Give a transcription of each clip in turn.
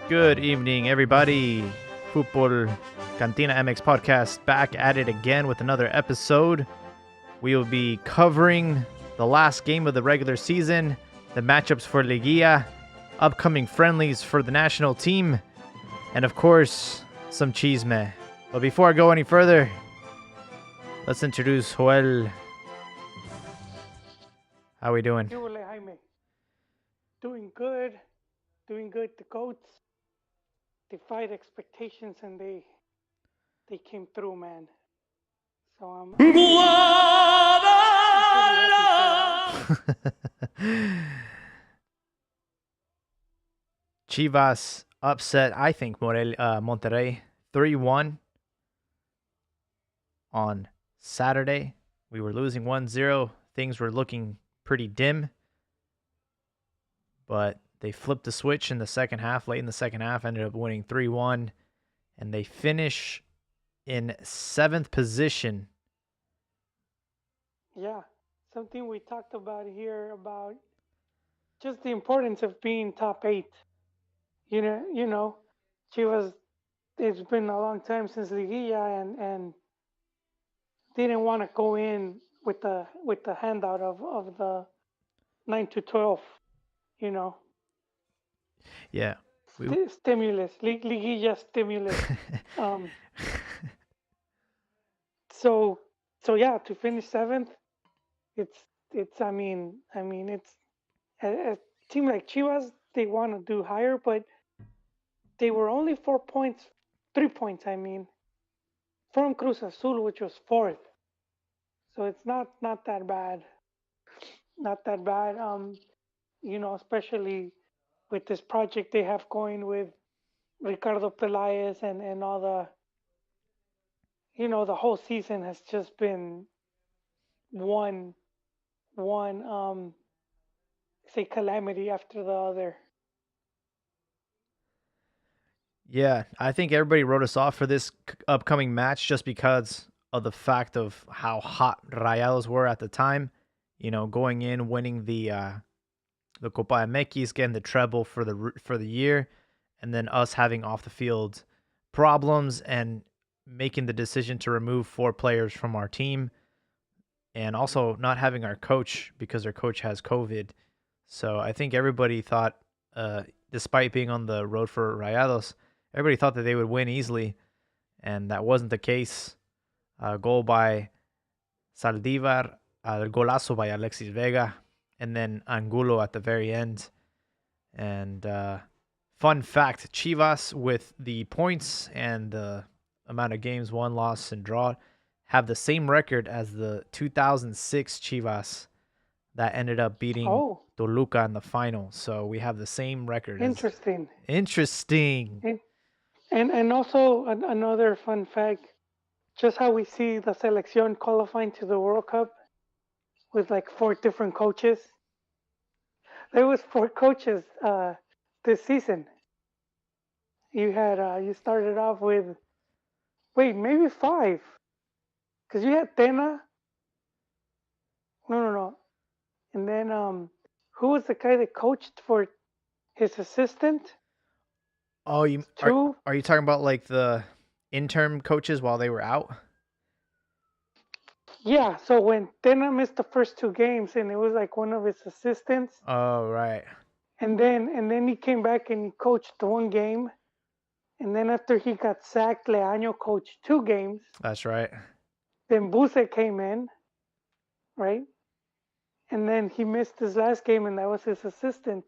Good evening, everybody. Football CantinaMX podcast back at it again with another episode. We will be covering the last game of the regular season, the matchups for Liga, upcoming friendlies for the national team, and of course, some chisme. But before I go any further, let's introduce Joel. How we doing? Hola, Jaime. Doing good. Doing good. The goats defied expectations and they came through, man. So I'm pretty happy for that. Chivas upset, I think, Monterrey 3-1 on Saturday. We were losing 1-0. Things were looking pretty dim, but they flipped the switch in the second half. Late in the second half, ended up winning 3-1, and they finish in 7th position. Yeah, something we talked about here about just the importance of being top 8. Chivas. It's been a long time since Liguilla, and didn't want to go in with the handout of the 9 to 12. You know. Yeah. Stimulus, liguilla stimulus. um, so yeah, to finish 7th, it's it's a team like Chivas. They want to do higher, but they were only 4 points, 3 points. From Cruz Azul, which was 4th. So it's not that bad, not that bad. Especially with this project they have going with Ricardo Pelaez and all the whole season has just been one one say calamity after the other. Yeah, I think everybody wrote us off for this upcoming match just because of the fact of how hot Rayados were at the time. Going in, winning the Copa MX, getting the treble for the year, and then us having off the field problems and making the decision to remove 4 players from our team, and also not having our coach because our coach has COVID. So I think everybody thought, despite being on the road for Rayados, everybody thought that they would win easily, and that wasn't the case. Goal by Saldivar, golazo by Alexis Vega, and then Angulo at the very end. And fun fact, Chivas, with the points and the amount of games won, lost, and draw, have the same record as the 2006 Chivas that ended up beating Oh, Toluca in the final. So we have the same record as. interesting. Interesting. And also another fun fact, just how we see the selección qualifying to the World Cup with like 4 different coaches. There was 4 coaches this season. You started off with maybe 5, because you had Tena. No. And then who was the guy that coached for his assistant? Oh, you are, 2. are you talking about like the interim coaches while they were out? Yeah, so when Tena missed the first 2 games and it was like one of his assistants, Oh, right. and then he came back and he coached 1 game, and then after he got sacked, Leaño coached 2 games. That's right. Then Buse came in, right? And then he missed his last game, and that was his assistant.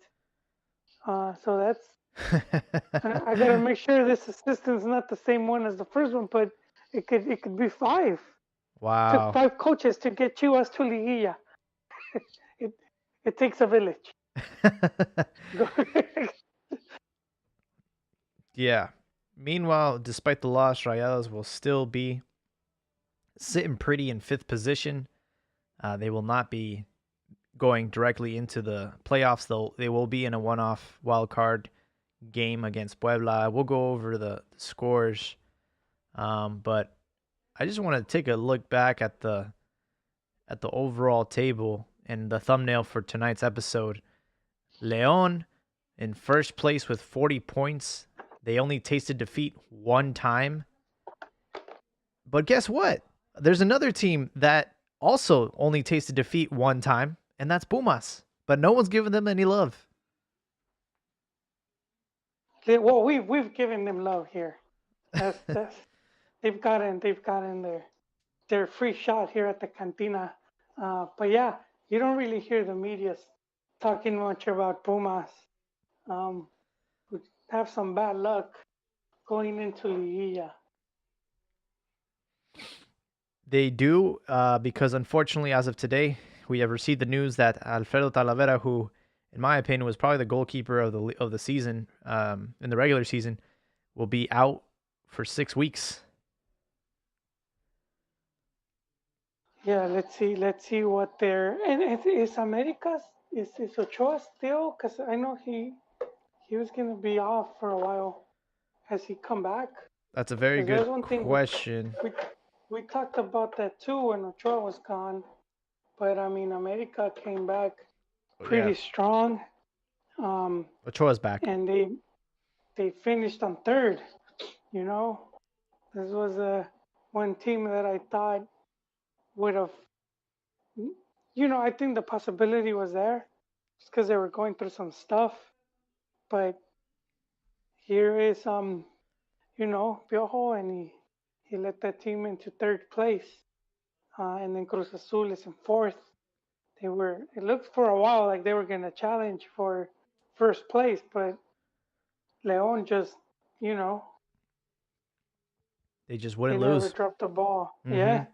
So that's I gotta make sure this assistant's not the same one as the first one, but it could be 5. Took Wow. 5 coaches to get Chivas to Liguilla. it it takes a village. Yeah. Meanwhile, despite the loss, Rayados will still be sitting pretty in 5th position. They will not be going directly into the playoffs. They will be in a one-off wild card game against Puebla. We'll go over the scores, but I just want to take a look back at the overall table and the thumbnail for tonight's episode. León in first place with 40 points. They only tasted defeat one time. But guess what? There's another team that also only tasted defeat one time, and that's Pumas. But no one's giving them any love. Well, we've given them love here. That's they've gotten their free shot here at the Cantina. But yeah, you don't really hear the media talking much about Pumas. Um, we have some bad luck going into Liguilla. They do, because unfortunately, as of today, we have received the news that Alfredo Talavera, who, in my opinion, was probably the goalkeeper of the season, in the regular season, will be out for 6 weeks. Yeah, let's see what they're and is America's is Ochoa still? Because I know he was gonna be off for a while. Has he come back? That's a very Because good there's one thing question. we we talked about that too when Ochoa was gone. But I mean, America came back Yeah, pretty strong, um, Ochoa's back. and they finished on third. You know, this was one team that I thought would have, I think the possibility was there, just because they were going through some stuff. But here is Piojo, and he led that team into third place, and then Cruz Azul is in fourth. It looked for a while like they were gonna challenge for first place, but Leon just, you know, They just they wouldn't never lose. dropped the ball. Mm-hmm. Yeah.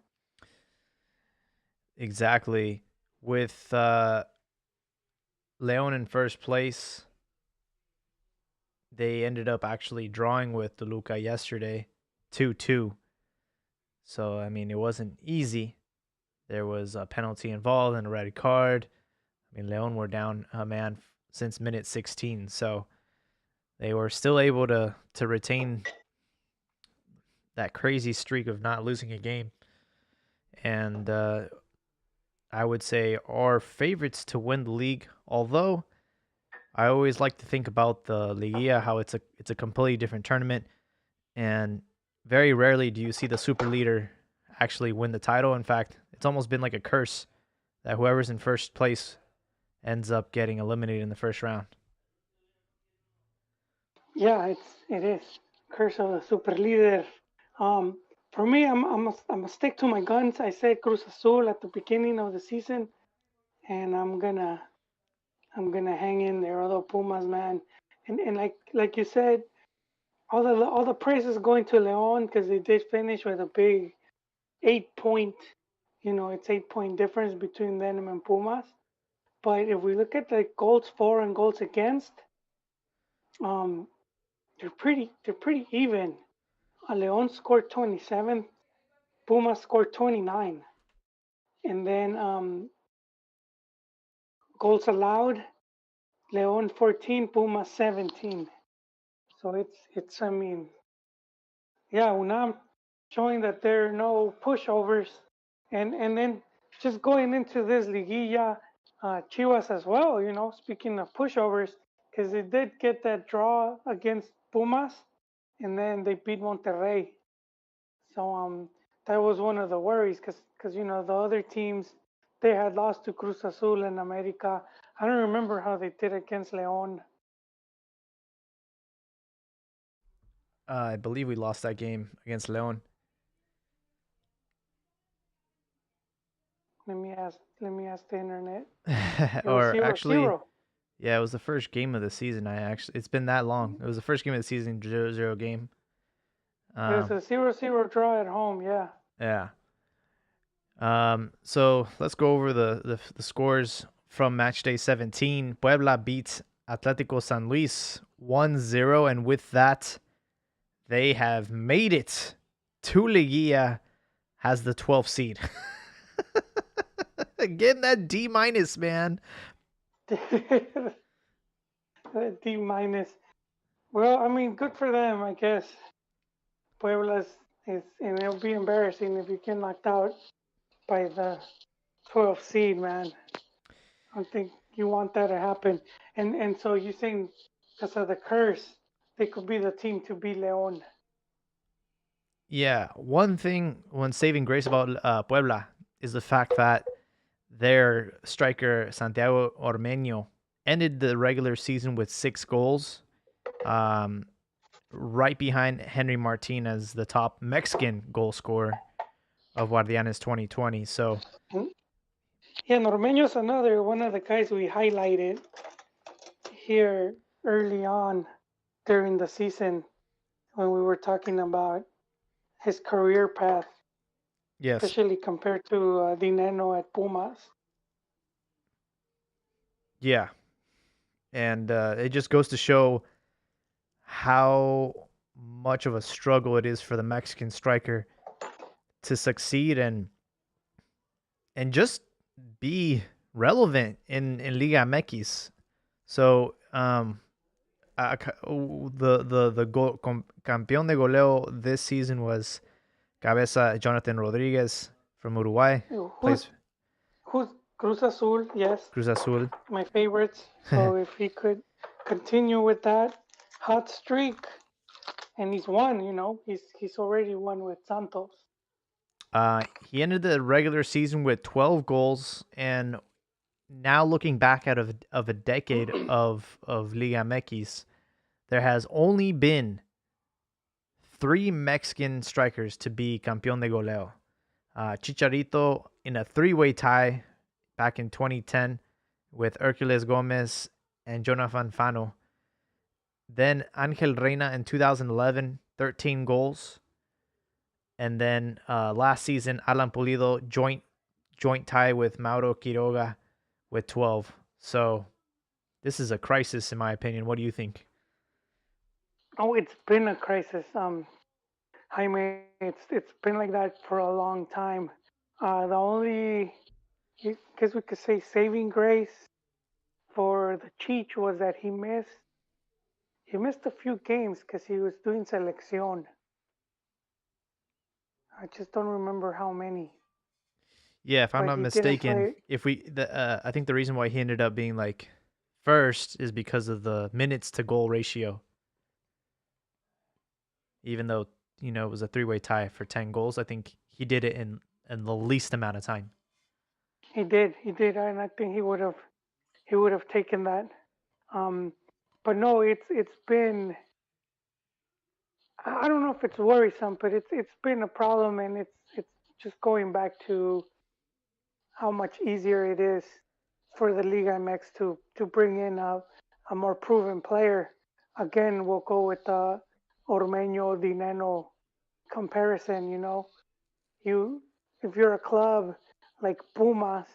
Exactly. With Leon in first place, they ended up actually drawing with Toluca yesterday, 2-2. So, I mean, it wasn't easy. There was a penalty involved and a red card. I mean, Leon were down a man since minute 16. So, they were still able to retain that crazy streak of not losing a game. And I would say are favorites to win the league, although I always like to think about the Liga, how it's a completely different tournament, and very rarely do you see the super leader actually win the title. In fact, it's almost been like a curse that whoever's in first place ends up getting eliminated in the first round. Yeah, it is. Curse of the super leader. Um, for me, I'm a stick to my guns. I said Cruz Azul at the beginning of the season, and I'm gonna hang in there. Although Pumas, man, and like you said, all the praise is going to Leon because they did finish with a big 8 point. It's 8 point difference between them and Pumas. But if we look at the goals for and goals against, um, they're pretty even. Leon scored 27, Pumas scored 29, and then goals allowed, Leon 14, Pumas 17. So it's I mean, yeah, UNAM showing that there are no pushovers, and then just going into this liguilla, Chivas as well. Speaking of pushovers, because they did get that draw against Pumas, and then they beat Monterrey. So that was one of the worries, because the other teams they had lost to Cruz Azul and America. I don't remember how they did against Leon. I believe we lost that game against Leon. Let me ask the internet. It was Or zero actually, zero. yeah, it was the first game of the season. It's been that long. It was the first game of the season, 0-0 game. It was Um, a 0-0 draw at home. Yeah. yeah. So let's go over the scores from match day 17. Puebla beats Atlético San Luis 1-0, and with that, they have made it to Liguilla, has the 12th seed. Getting that D minus, man. D minus. Well, I mean, good for them, I guess. Puebla's and it'll be embarrassing if you get knocked out by the 12th seed, man. I don't think you want that to happen. And so you saying because of the curse, they could be the team to beat León. Yeah, one thing when saving grace about Puebla is the fact that their striker Santiago Ormeño ended the regular season with 6 goals, um, right behind Henry Martin as the top Mexican goal scorer of Guardianes 2020. So Mm. Yeah, Normeño's another one of the guys we highlighted here early on during the season when we were talking about his career path, yes, especially compared to Dineno at Pumas. yeah, and it just goes to show how much of a struggle it is for the Mexican striker to succeed and just be relevant in Liga MX. So the campeón de goleo this season was Cabeza Jonathan Rodriguez from Uruguay, Who's plays who's Cruz Azul? Yes, Cruz Azul. my favorites. So if he could continue with that hot streak, and he's won, he's already won with Santos. He ended the regular season with 12 goals, and now looking back out of a decade of Liga MX, there has only been 3 Mexican strikers to be campeón de goleo. Chicharito in a 3-way tie back in 2010 with Hercules Gomez and Jonathan Fano. Then Angel Reina in 2011, 13 goals. And then last season, Alan Pulido joint tie with Mauro Quiroga with 12. So this is a crisis, in my opinion. What do you think? Oh, it's been a crisis. Jaime, it's been like that for a long time. The only, I guess we could say, saving grace for the Cheech was that he missed a few games because he was doing selección. I just don't remember how many, Yeah, if I'm but not he didn't mistaken, play. if we, I think the reason why he ended up being like first is because of the minutes to goal ratio. Even though it was a 3-way tie for 10 goals, I think he did it in the least amount of time. He did, and I think he would have taken that. Um, but no, it's been. I don't know if it's worrisome, but it's been a problem, and it's just going back to how much easier it is for the Liga MX to bring in a more proven player. Again, we'll go with the Ormeño Dineno comparison. You if you're a club like Pumas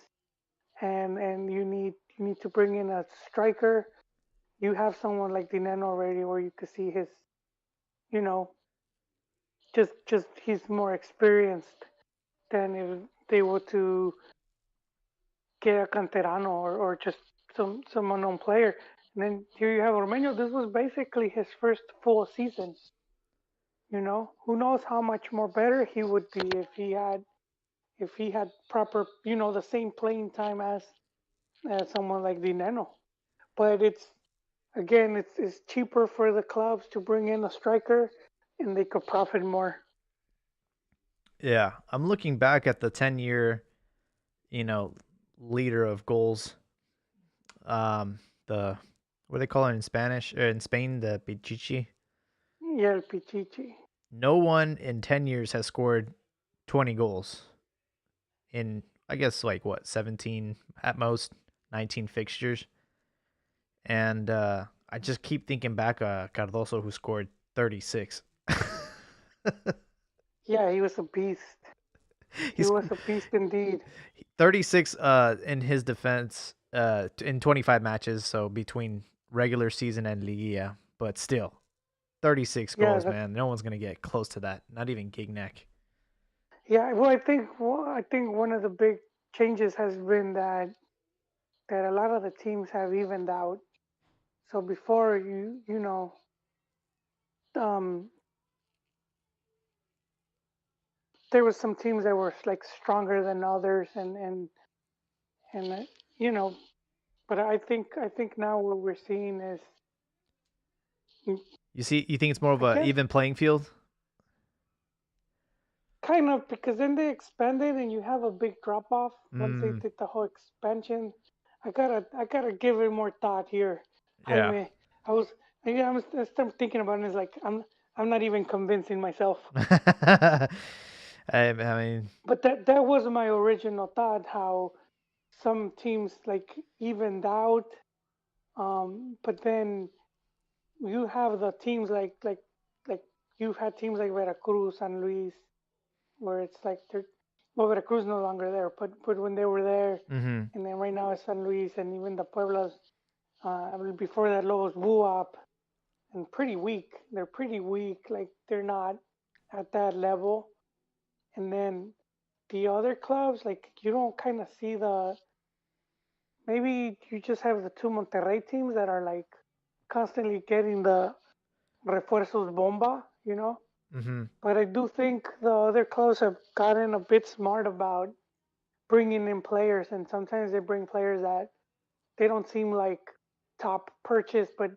and you need to bring in a striker, you have someone like Dineno already, where you can see his, you know, just he's more experienced than if they were to get a canterano or just some unknown player. And then here you have Ormeño. This was basically his first full season. Who knows how much more better he would be if he had proper, the same playing time as someone like Dineno. But it's cheaper for the clubs to bring in a striker, and they could profit more. Yeah, I'm looking back at the 10-year, you know, leader of goals. The what do they call it in Spanish or in Spain, the Pichichi. Yeah, el Pichichi. No one in 10 years has scored 20 goals in, I guess, like what, 17 at most, 19 fixtures. And I just keep thinking back Cardoso, who scored 36. Yeah, he was a beast. He He's was a beast indeed. 36 in his defense in 25 matches, so between regular season and Liga, but still 36 Yeah, goals, man. No one's going to get close to that. Not even Gignac. yeah. Well, I think one of the big changes has been that a lot of the teams have evened out. So before um, there was some teams that were like stronger than others, and you know. But I think now what we're seeing is Mm, You think it's more of I a guess even playing field? kind of because then they expanded and you have a big drop off once they Mm, did the whole expansion. I gotta give it more thought here, yeah. Jaime. I was yeah, I started thinking about it. And it's like I'm not even convincing myself. I mean, But that was my original thought. How some teams like evened out, but then you have the teams like you've had teams like Veracruz, San Luis, where it's like they're well, Veracruz no longer there, but when they were there, hmm and then right now it's San Luis and even the Pueblas. I mean, before that, Lobos Buap and pretty weak. They're pretty weak. Like they're not at that level. And then the other clubs, like you don't kind of see the. Maybe you just have the two Monterrey teams that are like constantly getting the refuerzos bomba, you know. hmm But I do think the other clubs have gotten a bit smart about bringing in players, and sometimes they bring players that they don't seem like top purchase, but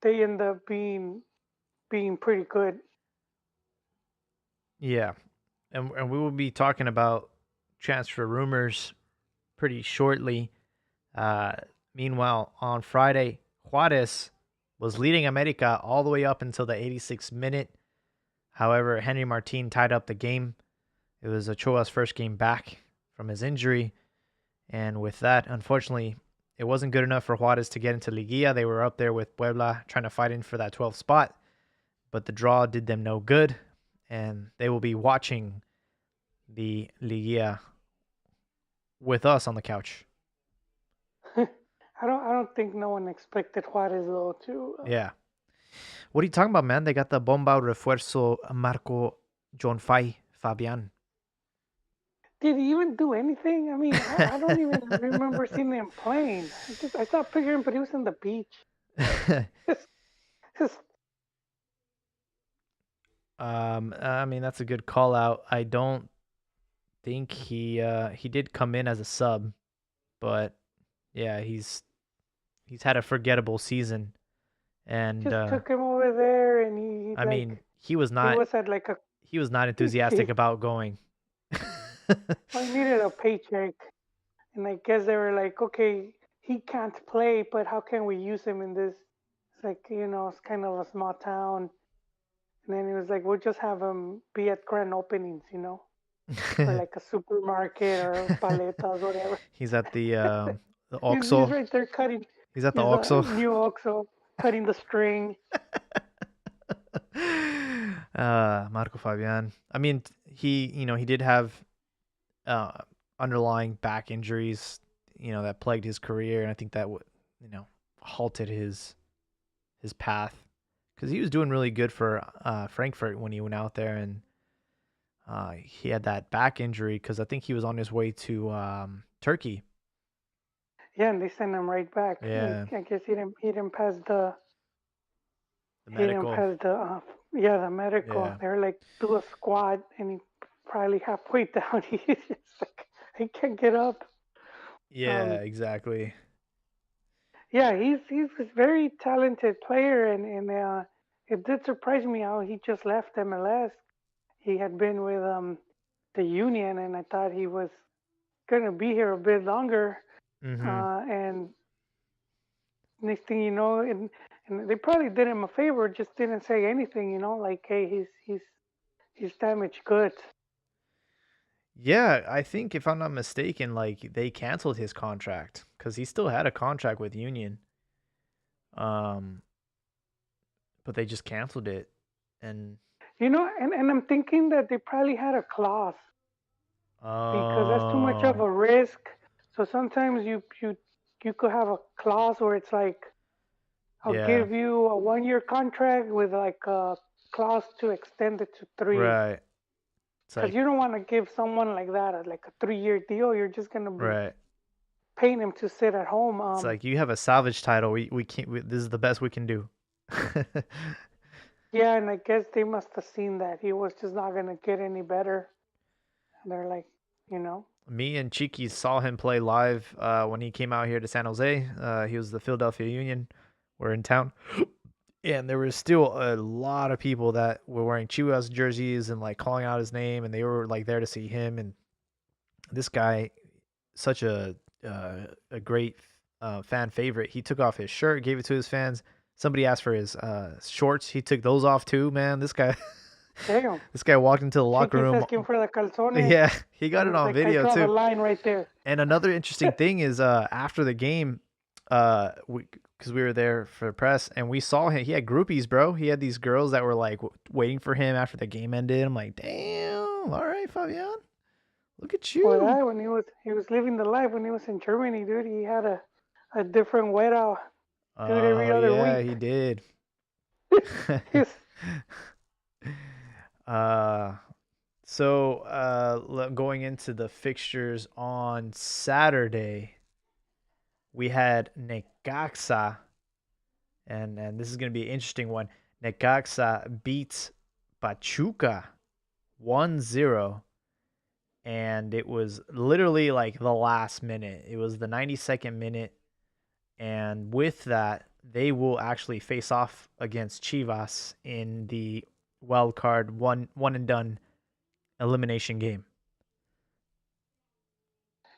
they end up being pretty good. Yeah. And we will be talking about transfer rumors pretty shortly. Uh, Meanwhile, on Friday, Juarez was leading America all the way up until the 86th minute. However, Henry Martin tied up the game. It was Ochoa's first game back from his injury. And with that, unfortunately, it wasn't good enough for Juarez to get into Liguilla. They were up there with Puebla trying to fight in for that 12th spot, but the draw did them no good. And they will be watching the Liguilla with us on the couch. I don't think no one expected Juarez though to. Yeah. What are you talking about, man? They got the bomba refuerzo Marco John Fay Fabian. Did he even do anything? I mean, I don't even remember seeing him playing. I saw a picture of him, but he was on the beach. Just I mean that's a good call out. I don't think he did come in as a sub, but yeah, he's had a forgettable season, and just took him over there, and he I like mean he was he not was at like a he was not he, enthusiastic about going. well, he needed a paycheck, and I guess they were like, okay, he can't play, but how can we use him in this? It's like it's kind of a small town, and then he was like, we'll just have him be at grand openings, for like a supermarket or paletas, whatever. He's at the He's Oxo. right there cutting. He's at the He's a Oxo. new Oxo cutting the string. Marco Fabian. I mean, he did have uh, underlying back injuries, that plagued his career, and I think that would, halted his path because he was doing really good for Frankfurt when he went out there, and he had that back injury because I think he was on his way to Turkey. Yeah, and they sent him right back. Yeah, I guess he didn't pass the the he didn't medical. pass the yeah, the medical. Yeah, They were like, do a squat, and he probably halfway down he's just like, he can't get up. yeah, Um, exactly. yeah, he's a very talented player, and it did surprise me how he just left MLS. He had been with the Union, and I thought he was gonna be here a bit longer. hmm And next thing you know, and they probably did him a favor, just didn't say anything, like, hey, he's damaged goods. Yeah, I think if I'm not mistaken, like they canceled his contract because he still had a contract with Union. Um, but they just canceled it, and And I'm thinking that they probably had a clause because that's too much of oh a risk. So sometimes you could have a clause where it's like, I'll yeah, give you a 1 year contract with like a clause to extend it to three. right. It's Because like you don't want to give someone like that like a 3 year deal. You're just gonna be right. paying him to sit at home. It's like you have a salvage title. We can't. This is the best we can do. Yeah, and I guess they must have seen that he was just not gonna get any better. And they're like, you know, Me and Cheeky saw him play live when he came out here to San Jose. He was the Philadelphia Union. We're in town, And there was still a lot of people that were wearing Chivas jerseys and like calling out his name, and they were like there to see him. And this guy, such a great fan favorite. He took off his shirt, gave it to his fans. Somebody asked for his shorts. He took those off too. Man, this guy, Damn. this guy walked into the locker Chiquis room. asking for the calzones. Yeah, he got And it it's on like, I video draw the too. line right there. And another interesting thing is after the game, because we were there for press and we saw him. He had groupies, bro. He had these girls that were like waiting for him after the game ended. I'm like, damn. All right, Fabian, look at Well, you. I when he was living the life when he was in Germany, dude. He had a different wet out, dude, every Oh other yeah, he week. did. His, uh, so going into the fixtures on Saturday, we had Necaxa, and this is going to be an interesting one. Necaxa beats Pachuca 1-0, and it was literally like the last minute. It was the 92nd minute, and with that, they will actually face off against Chivas in the wild card one and done elimination game.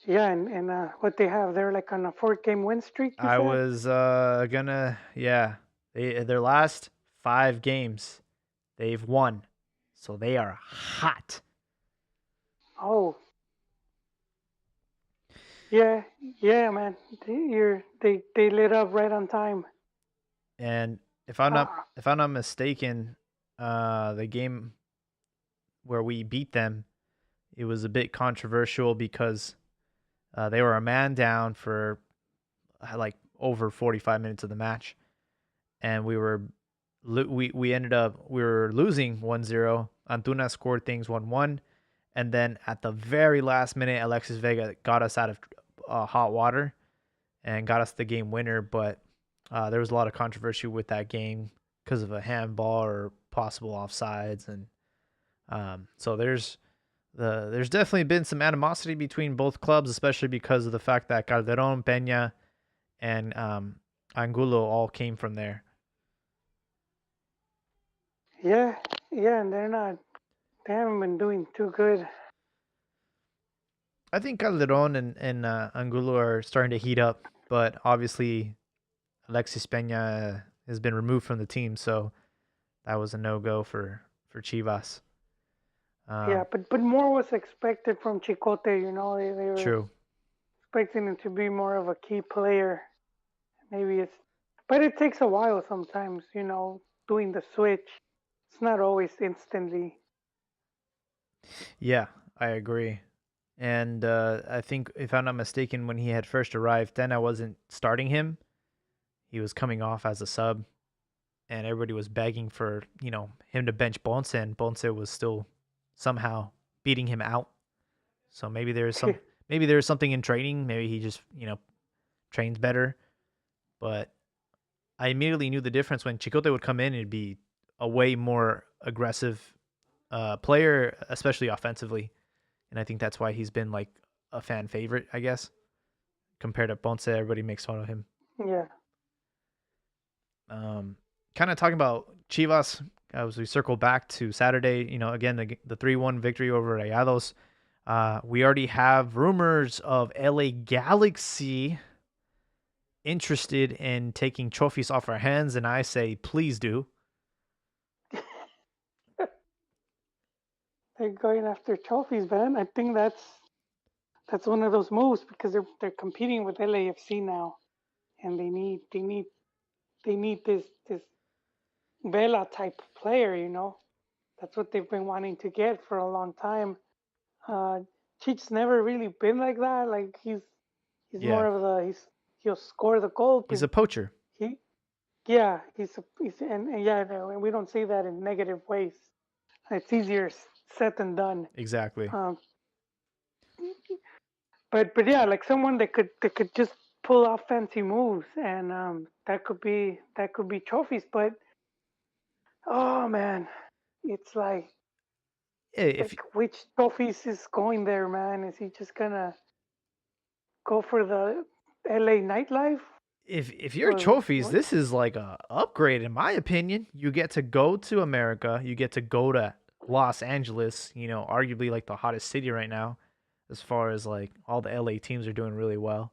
yeah, and what they have, they're like on a 4 game win streak. You I said? was gonna yeah. Their last 5 games they've won. So they are hot. Oh, yeah, yeah, man. They lit up right on time. And if I'm not Uh, if I'm not mistaken, the game where we beat them, it was a bit controversial because they were a man down for like over 45 minutes of the match, and we ended up we were losing 1-0. Antuna scored things 1-1, and then at the very last minute, Alexis Vega got us out of hot water and got us the game winner. But there was a lot of controversy with that game because of a handball or possible offsides, and so there's definitely been some animosity between both clubs, especially because of the fact that Calderon, Peña, and Angulo all came from there. yeah, yeah, and they haven't been doing too good. I think Calderon and Angulo are starting to heat up, but obviously Alexis Peña has been removed from the team, so that was a no go for Chivas. Yeah, Um, but more was expected from Chicote. They were True. expecting him to be more of a key player. Maybe but it takes a while sometimes. Doing the switch. It's not always instantly. Yeah, I agree. And I think, if I'm not mistaken, when he had first arrived, then I wasn't starting him. He was coming off as a sub, and everybody was begging for him to bench Bonce, and Bonce was still somehow beating him out. So maybe there's something in training. Maybe he just trains better. But I immediately knew the difference when Chicote would come in. It'd be a way more aggressive player, especially offensively, and I think that's why he's been like a fan favorite, I guess, compared to Ponce. Everybody makes fun of him. Yeah, Um, Kind of talking about Chivas as we circle back to Saturday. Again the 3-1 victory over Rayados. We already have rumors of LA Galaxy interested in taking trophies off our hands, and I say please do. they're going after trophies, man. I think that's one of those moves because they're competing with LAFC now, and they need this Vela type player. That's what they've been wanting to get for a long time. Uh, Cheech's never really been like that. Like he's more Yeah, of he'll score the goal he's because a poacher. he yeah he's and yeah no, and we don't say that in negative ways. It's easier said than done. Exactly. Um, but yeah, like someone that could just pull off fancy moves, and that could be trophies. But oh man, it's If like which trophies is going there, man? Is he just gonna go for the LA nightlife? if you're or trophies, what? this is like a upgrade in my opinion. You get to go to America, you get to go to Los Angeles, arguably like the hottest city right now as far as like all the LA teams are doing really well.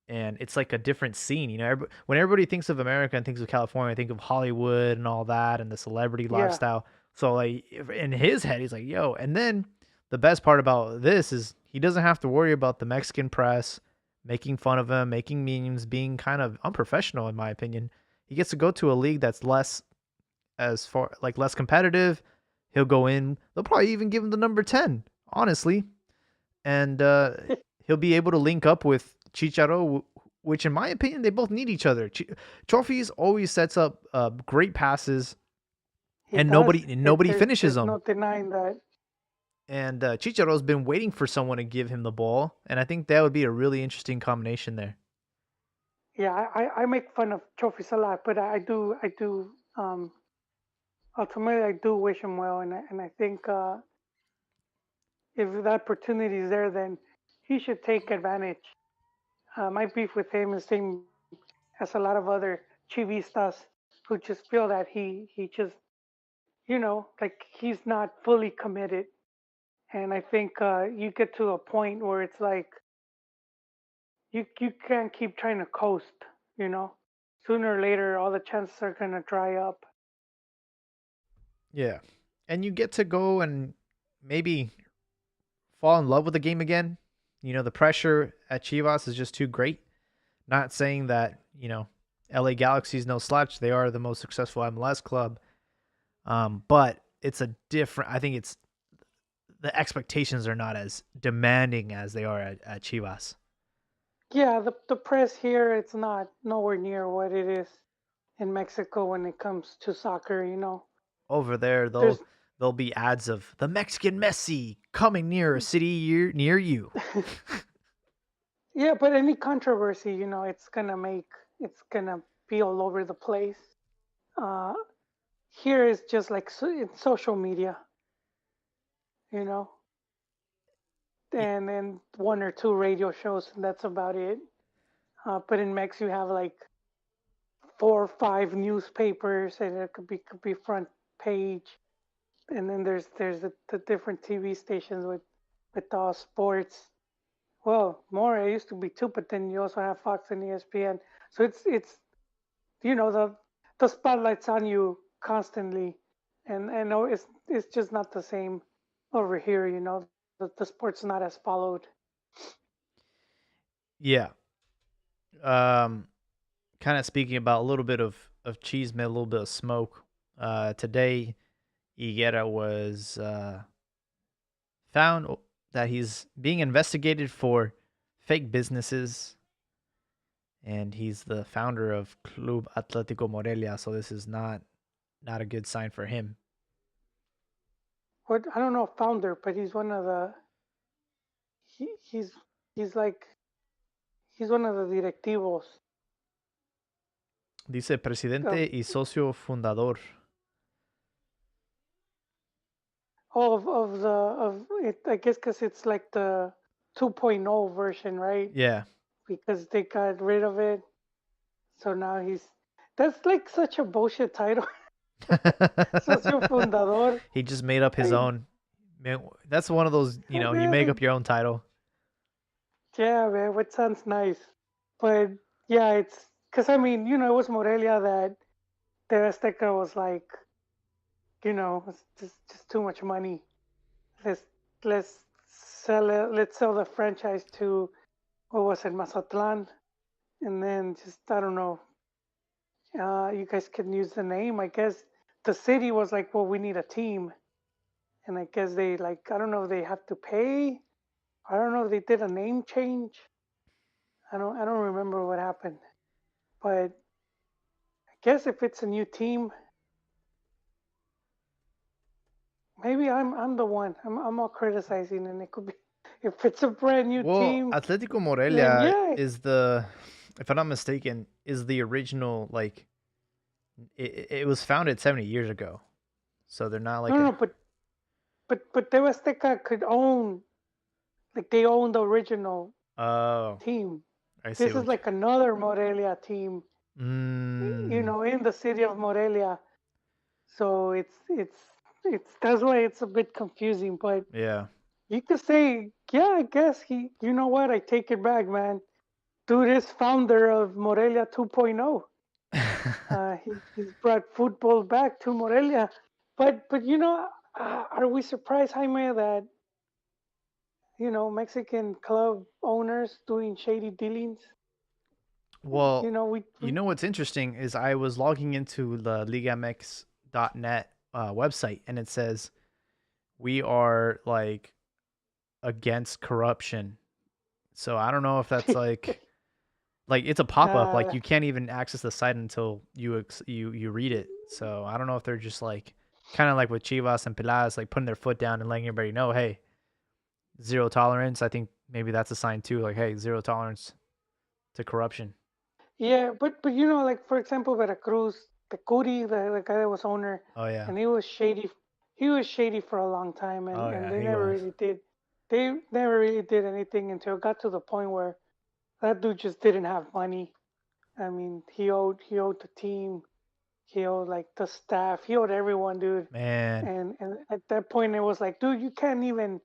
And it's like a different scene, when everybody thinks of America and thinks of California, think of Hollywood and all that and the celebrity Yeah, lifestyle. So like in his head, he's like, "Yo," and then the best part about this is he doesn't have to worry about the Mexican press making fun of him, making memes, being kind of unprofessional in my opinion. He gets to go to a league that's less competitive. He'll go in. They'll probably even give him the number 10, honestly, and he'll be able to link up with Chicharo, which in my opinion they both need each other. Trophies always sets up great passes, he and does. nobody finishes There's them. no denying that. And Chicharo's been waiting for someone to give him the ball, and I think that would be a really interesting combination there. Yeah, I make fun of trophies a lot, but I do ultimately I do wish him well, and I think if the opportunity is there, then he should take advantage. My beef with him is same as a lot of other chivistas who just feel that he just like he's not fully committed, and I think you get to a point where it's like you can't keep trying to coast, you know. Sooner or later, all the chances are gonna dry up. Yeah, and you get to go and maybe fall in love with the game again. The pressure at Chivas is just too great. Not saying that, LA Galaxy is no slouch. They are the most successful MLS club. But it's a different, I think it's the expectations are not as demanding as they are at Chivas. Yeah, the press here it's not nowhere near what it is in Mexico when it comes to soccer. Over there, There's there'll be ads of the Mexican Messi coming near a city near you. yeah, but any controversy, it's gonna be all over the place. Uh, Here is just like it's social media, you know, and then one or two radio shows, and that's about it. But in Mex, you have like 4 or 5 newspapers, and it could be front page, and then there's the different TV stations with all sports. Well, more it used to be two, but then you also have Fox and ESPN. So it's the spotlight's on you constantly, and no, it's just not the same over here. The sport's not as followed. Yeah. Um, Kind of speaking about a little bit of cheese, a little bit of smoke. Today, Higuera was found that he's being investigated for fake businesses, and he's the founder of Club Atlético Morelia. So this is not a good sign for him. What I don't know founder, but he's one of the he, he's like he's one of the directivos Dice of presidente y socio fundador. of it. I guess because it's like the 2.0 version, right? Yeah. Because they got rid of it, so now he's that's like such a bullshit title. Socio fundador. He just made up his I, own. Man, that's one of those, you make up your own title. yeah, man, what sounds nice, but yeah, it's because I mean, it was Morelia that the Azteca was like, it's just too much money. Let's let's sell it. Let's sell the franchise to what was it, Mazatlan, and then just I don't know. You guys can use the name. I guess the city was like, well, we need a team, and I guess they like I don't know if they have to pay. I don't know if they did a name change. I don't remember what happened, but I guess if it's a new team, maybe I'm the one. I'm all criticizing, and it could be if it's a brand new Well, team, Atletico then Morelia yeah. is the, if I'm not mistaken, is the original, like, it was founded 70 years ago. So they're not No, like no, a, no, but Teo Azteca could own like they own the original oh, team. I see This is what you. like another Morelia team, Mm, in the city of Morelia. So it's that's why it's a bit confusing. But yeah. you could say, yeah, I guess he. You know what? I take it back, man. Dude is founder of Morelia 2.0. He's brought football back to Morelia. But are we surprised, Jaime, that Mexican club owners doing shady dealings? Well, You know, you know what's interesting is I was logging into the Liga MX.net website, and it says we are like against corruption. So I don't know if that's like it's a pop up. Like uh, you can't even access the site until you read it. So I don't know if they're just like kind of like with Chivas and Pilas, like putting their foot down and letting everybody know, hey, zero tolerance. I think maybe that's a sign too. Like, hey, zero tolerance to corruption. yeah, but like for example, Veracruz, the Curi, the guy that was owner, Oh yeah. and he was shady. He was shady for a long time, and Oh and yeah. they He never was. really did. They never really did anything until it got to the point where that dude just didn't have money. I mean, he owed the team, he owed like the staff, he owed everyone, dude. Man. And at that point, it was like, dude, you can't even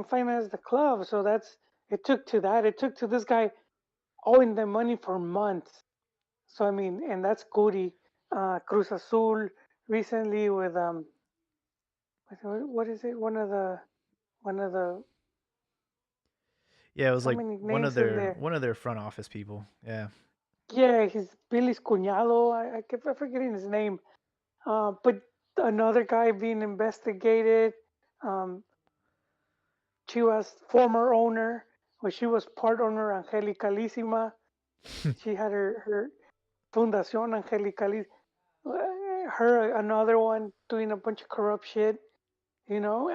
finance the club. So it took to that. It took to this guy owing them money for months. So I mean, and that's Cody, Cruz Azul recently with what is it? One of the Yeah, it was how like many names is there? one of their front office people. Yeah. Yeah, he's Billy's cuñado. I'm forgetting his name. But another guy being investigated. Um, Chivas former owner, when she was part owner, Angelicalísima. She had her Fundación Angelicalis. Her another one doing a bunch of corrupt shit. You know,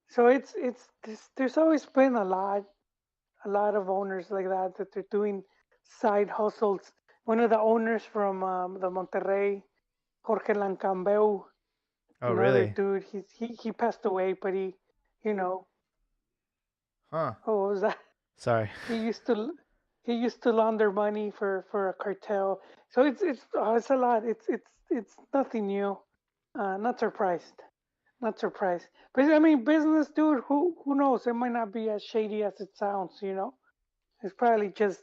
so there's always been a lot of owners like that they're doing side hustles. One of the owners from the Monterrey, Jorge Lancambeu, Oh another really? dude. He passed away, but you know, Huh. what was that? Sorry. He used to he used to launder money for a cartel. So it's a lot. It's nothing new. Not surprised. Not surprised. But I mean, business, dude. Who knows? It might not be as shady as it sounds. It's probably just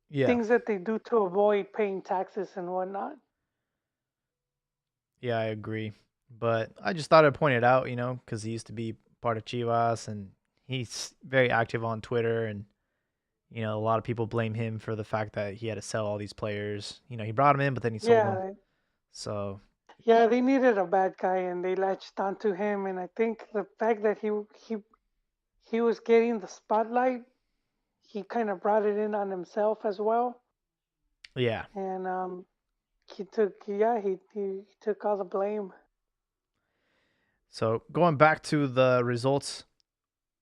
Yeah. things that they do to avoid paying taxes and whatnot. Yeah, I agree. But I just thought I'd point it out, because he used to be part of Chivas and he's very active on Twitter. And, a lot of people blame him for the fact that he had to sell all these players. He brought them in, but then he sold them. Yeah, So, yeah. They needed a bad guy, and they latched onto him. And I think the fact that he was getting the spotlight, he kind of brought it in on himself as well. yeah. And he took all the blame. So, going back to the results,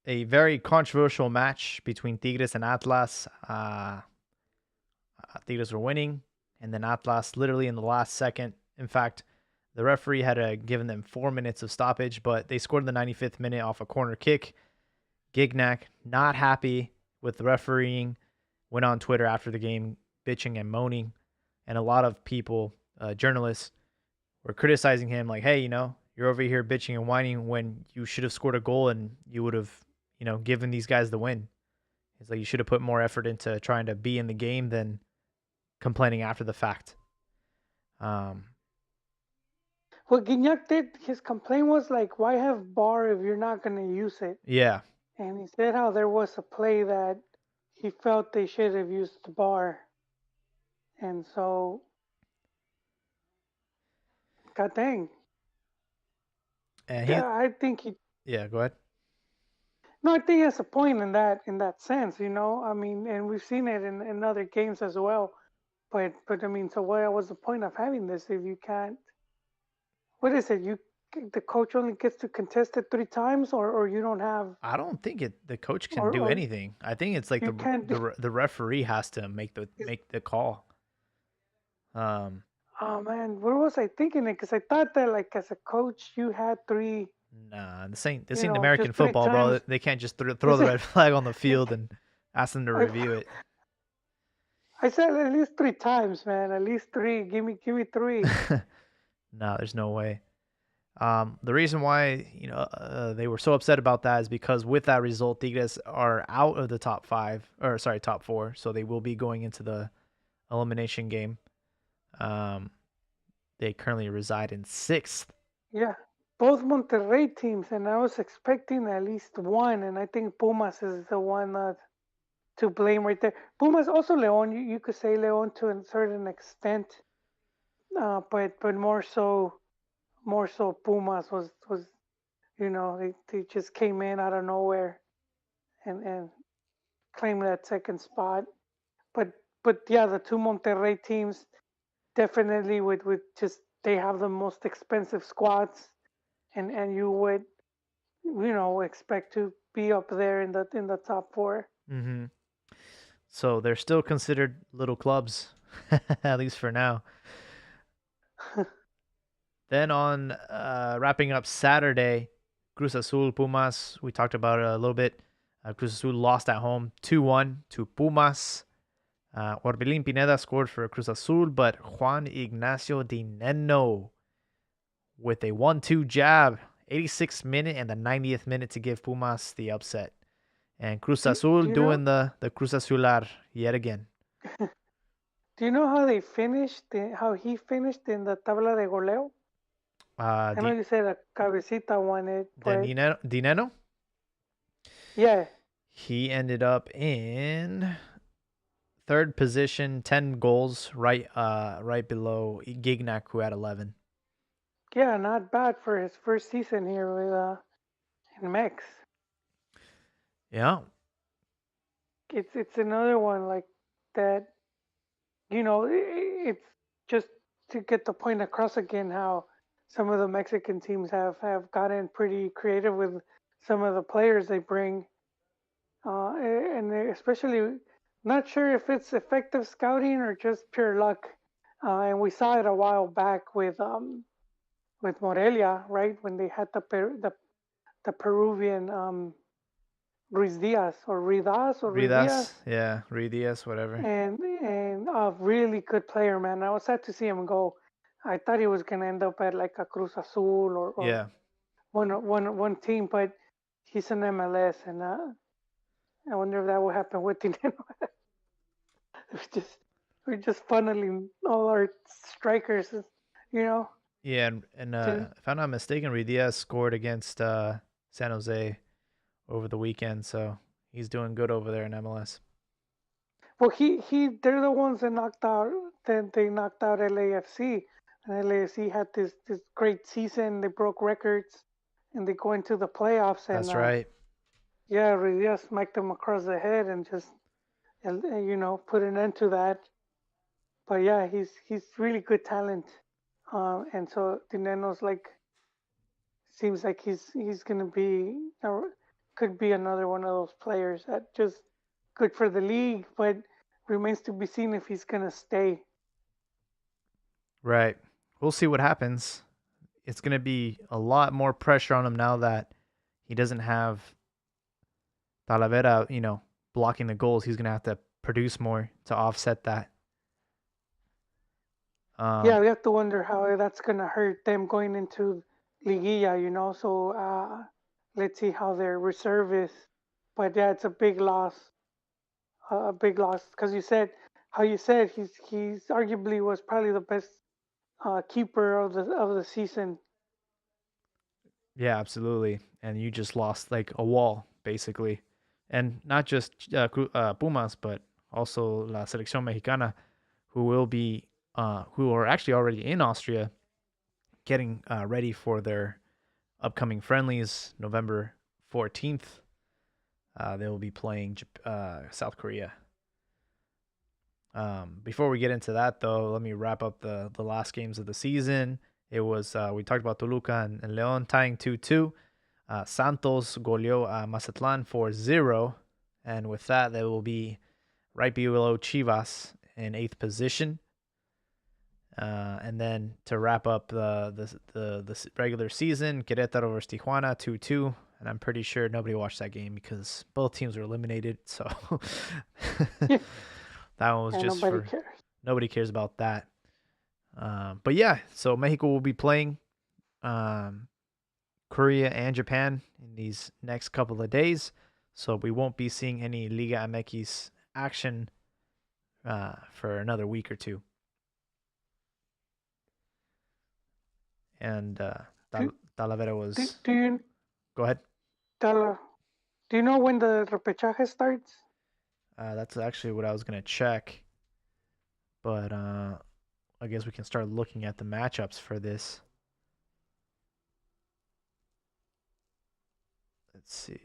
a very controversial match between Tigres and Atlas. Tigres were winning, and then Atlas literally in the last second. In fact, the referee had given them 4 minutes of stoppage, but they scored in the 95th minute off a corner kick. Gignac, not happy with the refereeing, went on Twitter after the game bitching and moaning. And a lot of people, journalists, were criticizing him like, hey, you're over here bitching and whining when you should have scored a goal and you would have, given these guys the win. It's like you should have put more effort into trying to be in the game than complaining after the fact. Um, What Guignac did, his complaint was like, "Why have bar if you're not gonna use it?" yeah, And he said how there was a play that he felt they should have used the bar, and so, god dang, and I think he. yeah, go ahead. No, I think he has a point in that sense. I mean, and we've seen it in other games as well. But I mean, so what was the point of having this if you can't? What is it? The coach only gets to contest it 3 times, or you don't have, I don't think the coach can do or anything. I think it's like you the can't do. the referee has to make the call. Um, Oh man, where was I thinking it? Because I thought that like as a coach, you had three. Nah, this You ain't know, American just three football, bro. times. They can't just I throw the said, red flag on the field and ask them to I, review it. I said at least three times, man. At least three. Give me three. No, there's no way. The reason why they were so upset about that is because with that result, Tigres are out of the top five, or sorry, top four, so they will be going into the elimination game. Um, they currently reside in sixth. Yeah, both Monterrey teams, and I was expecting at least one, and I think Pumas is the one to blame right there. Pumas also Leon. You could say Leon to a certain extent, but more so Pumas was they just came in out of nowhere and claimed that second spot. But but yeah, the two Monterrey teams definitely with just they have the most expensive squads, and you would expect to be up there in the top four. Mm-hmm. So they're still considered little clubs, at least for now. Then on wrapping up Saturday, Cruz Azul Pumas. We talked about it a little bit. Cruz Azul lost at home 2-1 to Pumas. Orbelin Pineda scored for Cruz Azul, but Juan Ignacio Dineno with a 1-2 jab, 86th minute and the 90th minute to give Pumas the upset. And Cruz Azul Do you know? doing the Cruz Azular yet again. Do you know how they finished? How he finished in the tabla de goleo? I know Di, you said a cabecita won it, but Dineno, yeah, he ended up in third position, 10 goals, right below Gignac, who had 11. yeah, not bad for his first season here with in Mex. Yeah, It's another one like that. It's just to get the point across again how some of the Mexican teams have gotten pretty creative with some of the players they bring, and especially not sure if it's effective scouting or just pure luck. And we saw it a while back with Morelia, right when they had the Peruvian Ruiz Diaz or Ridas or Ruiz Diaz, Ridas, yeah, Ridias, whatever. and a really good player, man. I was sad to see him go. I thought he was gonna end up at like a Cruz Azul or Yeah, one team, but he's an MLS, and I wonder if that will happen with Dinero. we're just we're just funneling all our strikers, you know. yeah, and To, if I'm not mistaken, Ridias scored against San Jose over the weekend, so he's doing good over there in MLS. well, they're the ones that knocked out that they knocked out LAFC, and LAFC had this great season. They broke records, and they go into the playoffs, and That's right. yeah, really just smacked them across the head and just put an end to that. But yeah, he's really good talent, and so Dineno's like seems like he's gonna be or could be another one of those players that just good for the league, but remains to be seen if he's gonna stay. Right. We'll see what happens. It's going to be a lot more pressure on him now that he doesn't have Talavera, blocking the goals. He's going to have to produce more to offset that. Yeah, Um, we have to wonder how that's gonna hurt them going into Liguilla, So let's see how their reserve is. But yeah, it's a big loss because you said he's arguably was probably the best keeper of the season. yeah, absolutely. And you just lost like a wall, basically. And not just Pumas, but also La Selección Mexicana, who are actually already in Austria getting ready for their upcoming friendlies November 14th. They will be playing South Korea. Before we get into that, though, let me wrap up the last games of the season. It was we talked about Toluca and Leon tying 2-2. Santos goleó Mazatlan 4-0. And with that, they will be right below Chivas in eighth position. And then to wrap up the regular season, Querétaro versus Tijuana 2-2. And I'm pretty sure nobody watched that game because both teams were eliminated. So Yeah, that one was and just nobody for cares. nobody cares about that. But yeah, so Mexico will be playing um, Korea and Japan in these next couple of days. So we won't be seeing any Liga MX action for another week or two. And Do, Talavera do, was. do you Go ahead. tell? Do you know when the repechaje starts? That's actually what I was going to check. But I guess we can start looking at the matchups for this. Let's see.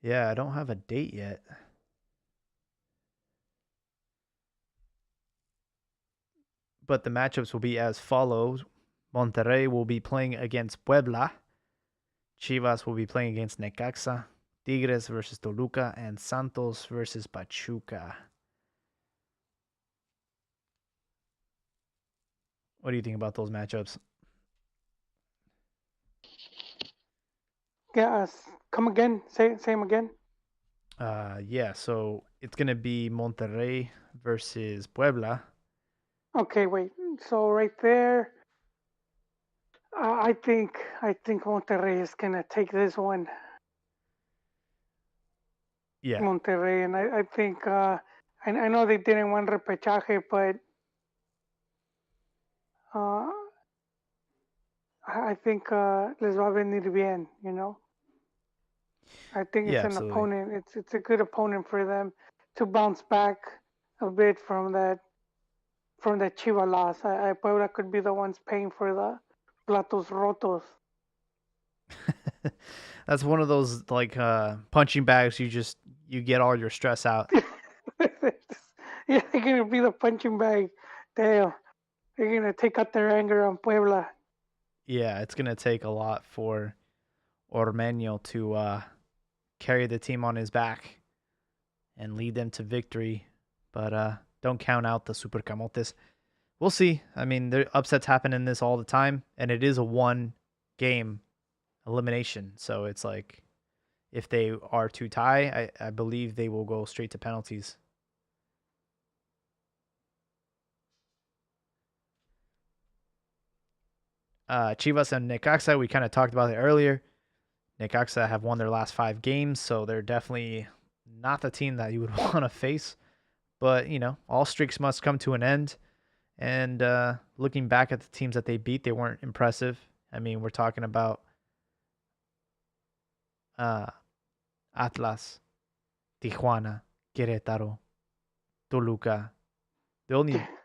Yeah, I don't have a date yet. But the matchups will be as follows. Monterrey will be playing against Puebla. Chivas will be playing against Necaxa. Tigres versus Toluca. And Santos versus Pachuca. What do you think about those matchups? Yeah, come again. Say them again. Yeah, so it's going to be Monterrey versus Puebla. Okay, wait. So right there, I think Monterrey is gonna take this one. Yeah, Monterrey, and I think I know they didn't want repechaje, but uh, I think les va a venir bien. I think yeah, it's an absolutely. opponent. It's a good opponent for them to bounce back a bit from that Chiva loss. I Puebla could be the ones paying for the platos rotos. That's one of those like punching bags you get all your stress out. Yeah, they're gonna be the punching bag. Damn, they're gonna take out their anger on Puebla. Yeah, it's gonna take a lot for Ormeño to carry the team on his back and lead them to victory. But don't count out the Super Camotes. We'll see. I mean, the upsets happen in this all the time, and it is a one game elimination. So it's like if they are to tie, I believe they will go straight to penalties. Chivas and Necaxa, we kind of talked about it earlier. Necaxa have won their last 5 games, so they're definitely not the team that you would want to face. But, all streaks must come to an end. And looking back at the teams that they beat, they weren't impressive. I mean, we're talking about uh, Atlas, Tijuana, Querétaro, Toluca. The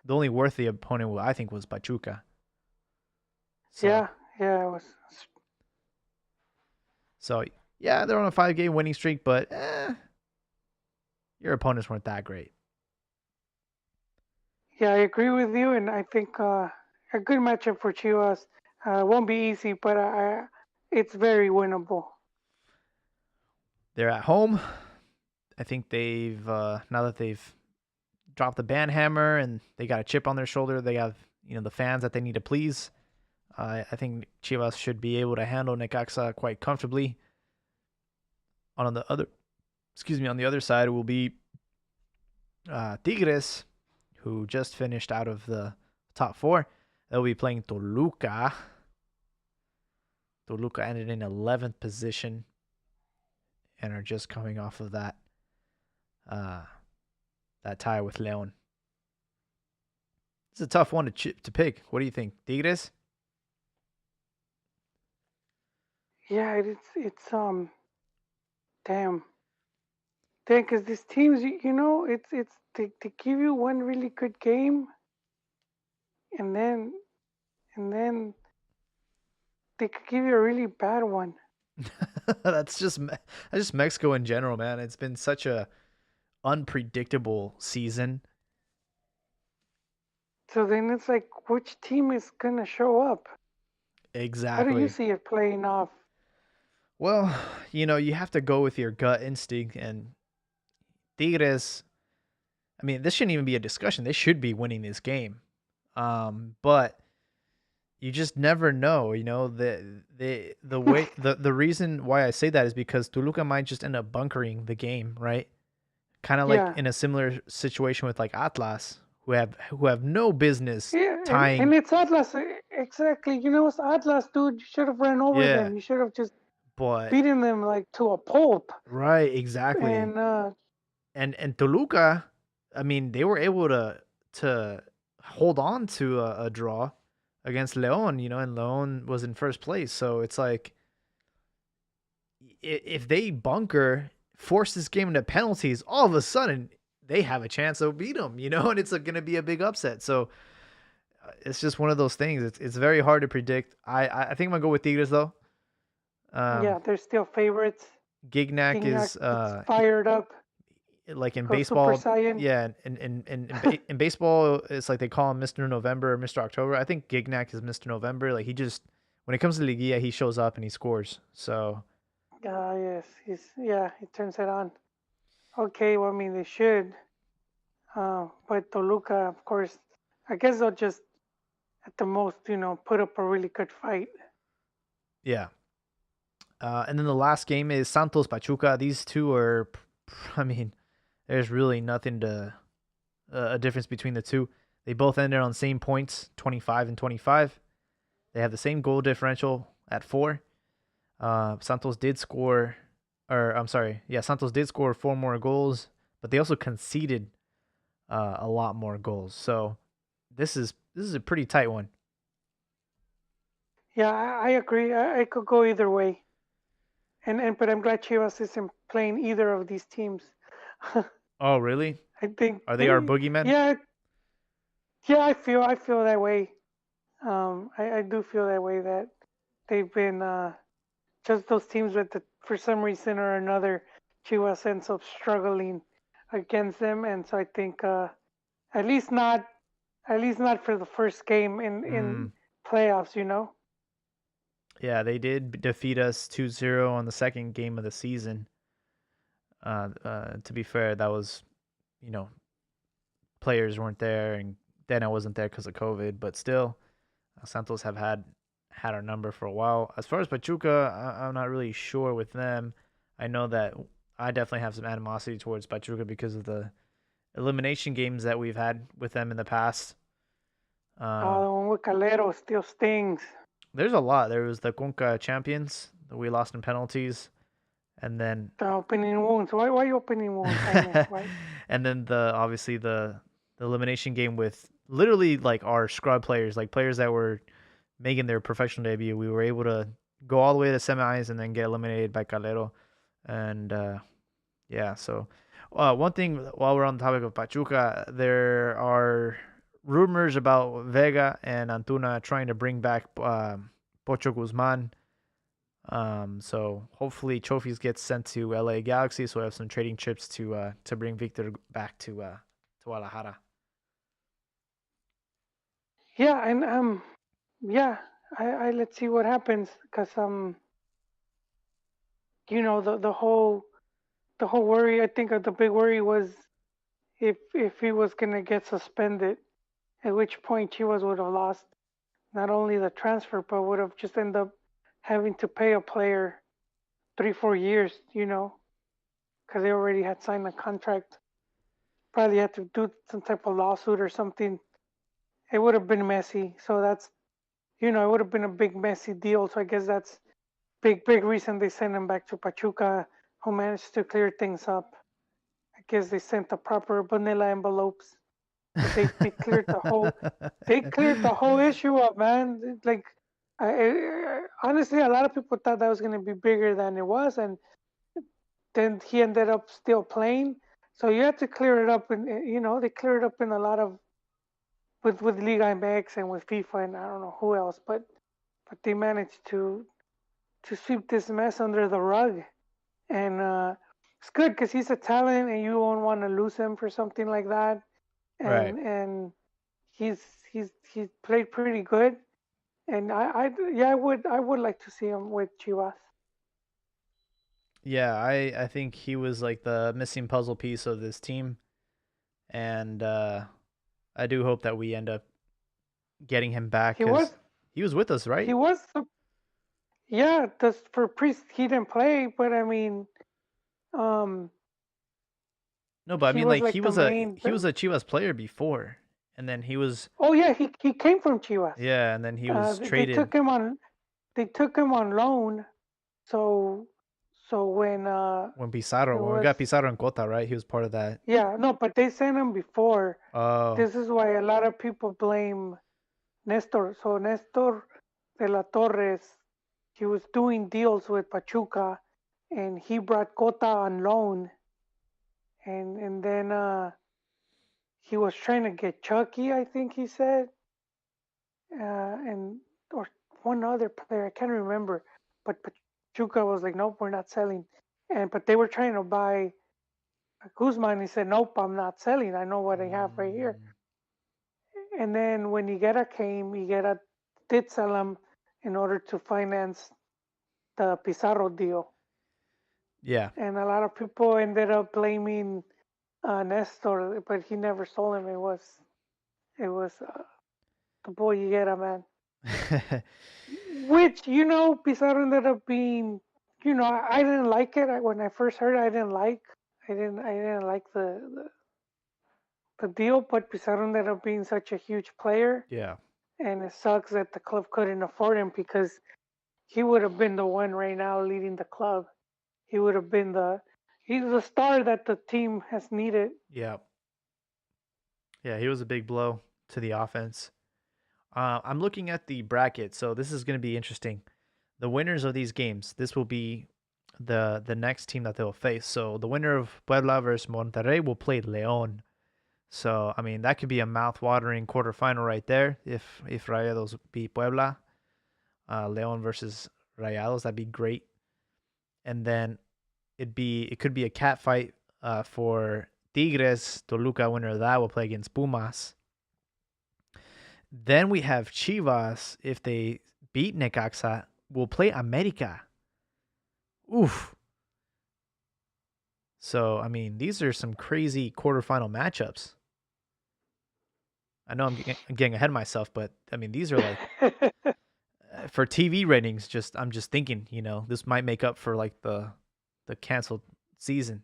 only worthy opponent I think was Pachuca. So Yeah, yeah, it was. so yeah, they're on a 5 game winning streak, but your opponents weren't that great. Yeah, I agree with you, and I think a good matchup for Chivas. Won't be easy, but it's very winnable. They're at home. I think they've now that they've dropped the band hammer and they got a chip on their shoulder, they have the fans that they need to please. I think Chivas should be able to handle Necaxa quite comfortably. On the other, on the other side will be Tigres, who just finished out of the top 4. They'll be playing Toluca. Toluca ended in 11th position and are just coming off of uh, that tie with Leon. It's a tough one to pick. What do you think, Tigres? Yeah, it's damn, damn, because these teams, it's they give you one really good game, and then they could give you a really bad one. That's just Mexico in general, man. It's been such a unpredictable season. So then it's like, which team is gonna show up? How do you Exactly. see it playing off? Well, you have to go with your gut instinct, and Tigres, I mean, this shouldn't even be a discussion. They should be winning this game. But you just never know, the way the reason why I say that is because Toluca might just end up bunkering the game, right? Kind of like Yeah, in a similar situation with like Atlas, who have no business yeah, and tying. it's Atlas exactly. You know, it's Atlas, dude. You should have ran over Yeah, them. You should have just but beaten them like to a pulp. right, exactly. And And Toluca, I mean, they were able to hold on to a draw against Leon, and Leon was in first place. So it's like if they bunker, force this game into penalties, all of a sudden they have a chance to beat them, and it's going to be a big upset. So it's just one of those things. It's very hard to predict. I think I'm gonna go with Tigres though. Um, yeah, they're still favorites. Gignac Gignac is gets fired up, like in goes Super baseball, Saiyan. yeah, in baseball, it's like they call him Mr. November or Mr. October. I think Gignac is Mr. November. Like he just when it comes to Liguilla, he shows up and he scores. So Yes, he turns it on. Okay, well, I mean, they should. But Toluca, of course, I guess they'll just, at the most, put up a really good fight. yeah, and then the last game is Santos Pachuca. These two are, I mean, there's really nothing to a difference between the two. They both ended on the same points, 25 and 25. They have the same goal differential at 4. Santos did score, or I'm sorry, yeah, Santos did score 4 more goals, but they also conceded a lot more goals. So this is a pretty tight one. Yeah, I agree. I could go either way. And but I'm glad Chivas isn't playing either of these teams. Oh, really? I think Are they our boogeymen? yeah, yeah, I feel that way. I do feel that way that they've been just those teams that for some reason or another Chivas ends up struggling against them, and so I think at least not at least not for the first game in Mm, playoffs. You know. yeah, they did defeat us 2-0 on the second game of the season. To be fair, that was, you know, players weren't there and Dana wasn't there because of COVID, but still, Santos have had our number for a while. As far as Pachuca, I'm not really sure with them. I know that I definitely have some animosity towards Pachuca because of the elimination games that we've had with them in the past. The Um, one with Calero still stings. there's a lot. There was the Conca champions that we lost in penalties, and then The opening wounds. Why you opening wounds, Jaime? Why? and then obviously the elimination game with literally like our scrub players, like players that were making their professional debut. We were able to go all the way to semis and then get eliminated by Calero. And yeah, so one thing while we're on the topic of Pachuca, there are rumors about Vega and Antuna trying to bring back Pocho Guzman. So hopefully trophies get sent to LA Galaxy, so we have some trading chips to bring Victor back to Guadalajara. Yeah, and yeah, I let's see what happens because the whole worry. I think the big worry was if he was gonna get suspended, at which point Chivas would have lost not only the transfer but would have just ended up having to pay a player 3-4 years. Because they already had signed a contract. Probably had to do some type of lawsuit or something. It would have been messy. So it would have been a big messy deal. So I guess that's big reason they sent him back to Pachuca, who managed to clear things up. I guess they sent the proper vanilla envelopes because they cleared the whole issue up, man. Like, honestly, a lot of people thought that was going to be bigger than it was, and then he ended up still playing. So you had to clear it up, and they cleared it up in a lot of with Liga MX and with FIFA and I don't know who else, but they managed to sweep this mess under the rug, and it's good because he's a talent, and you won't want to lose him for something like that, Right. and he's he's played pretty good, And yeah, I would like to see him with Chivas. Yeah, I think he was like the missing puzzle piece of this team, and I do hope that we end up getting him back He was because he was with us, he right? was yeah. Just for Priest, he didn't play, but I mean, um, No, but I he mean was like like the main. he was a Chivas player before, and then he was Oh yeah, he came from Chivas. yeah, and then he was They traded took him on loan. So when it when we was got Pizarro and Cota, right? He was part of that. yeah, no, but they sent him before. Oh, This is why a lot of people blame Nestor. So Nestor de la Torres, he was doing deals with Pachuca, and he brought Cota on loan, and then he was trying to get Chucky, I think he said, and or one other player, I can't remember, but Pachuca was like, nope, we're not selling, and but they were trying to buy Guzman. He said, nope, I'm not selling. I know what I have right here. mm, And then when Higuera came, Higuera did sell him in order to finance the Pizarro deal. yeah. And a lot of people ended up blaming Nestor, but he never sold him. It was the boy Higuera, man. Which Pizarro ended up being. I didn't like it when I first heard it. I didn't like the deal, but Pizarro ended up being such a huge player, Yeah. and it sucks that the club couldn't afford him because he would have been the one right now leading the club. He would have been he's the star that the team has needed. Yeah. Yeah, he was a big blow to the offense. I'm looking at the bracket, so this is going to be interesting. The winners of these games, this will be the next team that they'll face. So the winner of Puebla versus Monterrey will play León. So I mean that could be a mouth-watering quarterfinal right there. If Rayados beat Puebla, León versus Rayados, that'd be great. And then it could be a cat fight for Tigres. Toluca winner of that will play against Pumas. Then we have Chivas. If they beat Necaxa, will play America. Oof. So I mean, these are some crazy quarterfinal matchups. I know I'm getting ahead of myself, but I mean, these are like for TV ratings. I'm just thinking, this might make up for like the canceled season.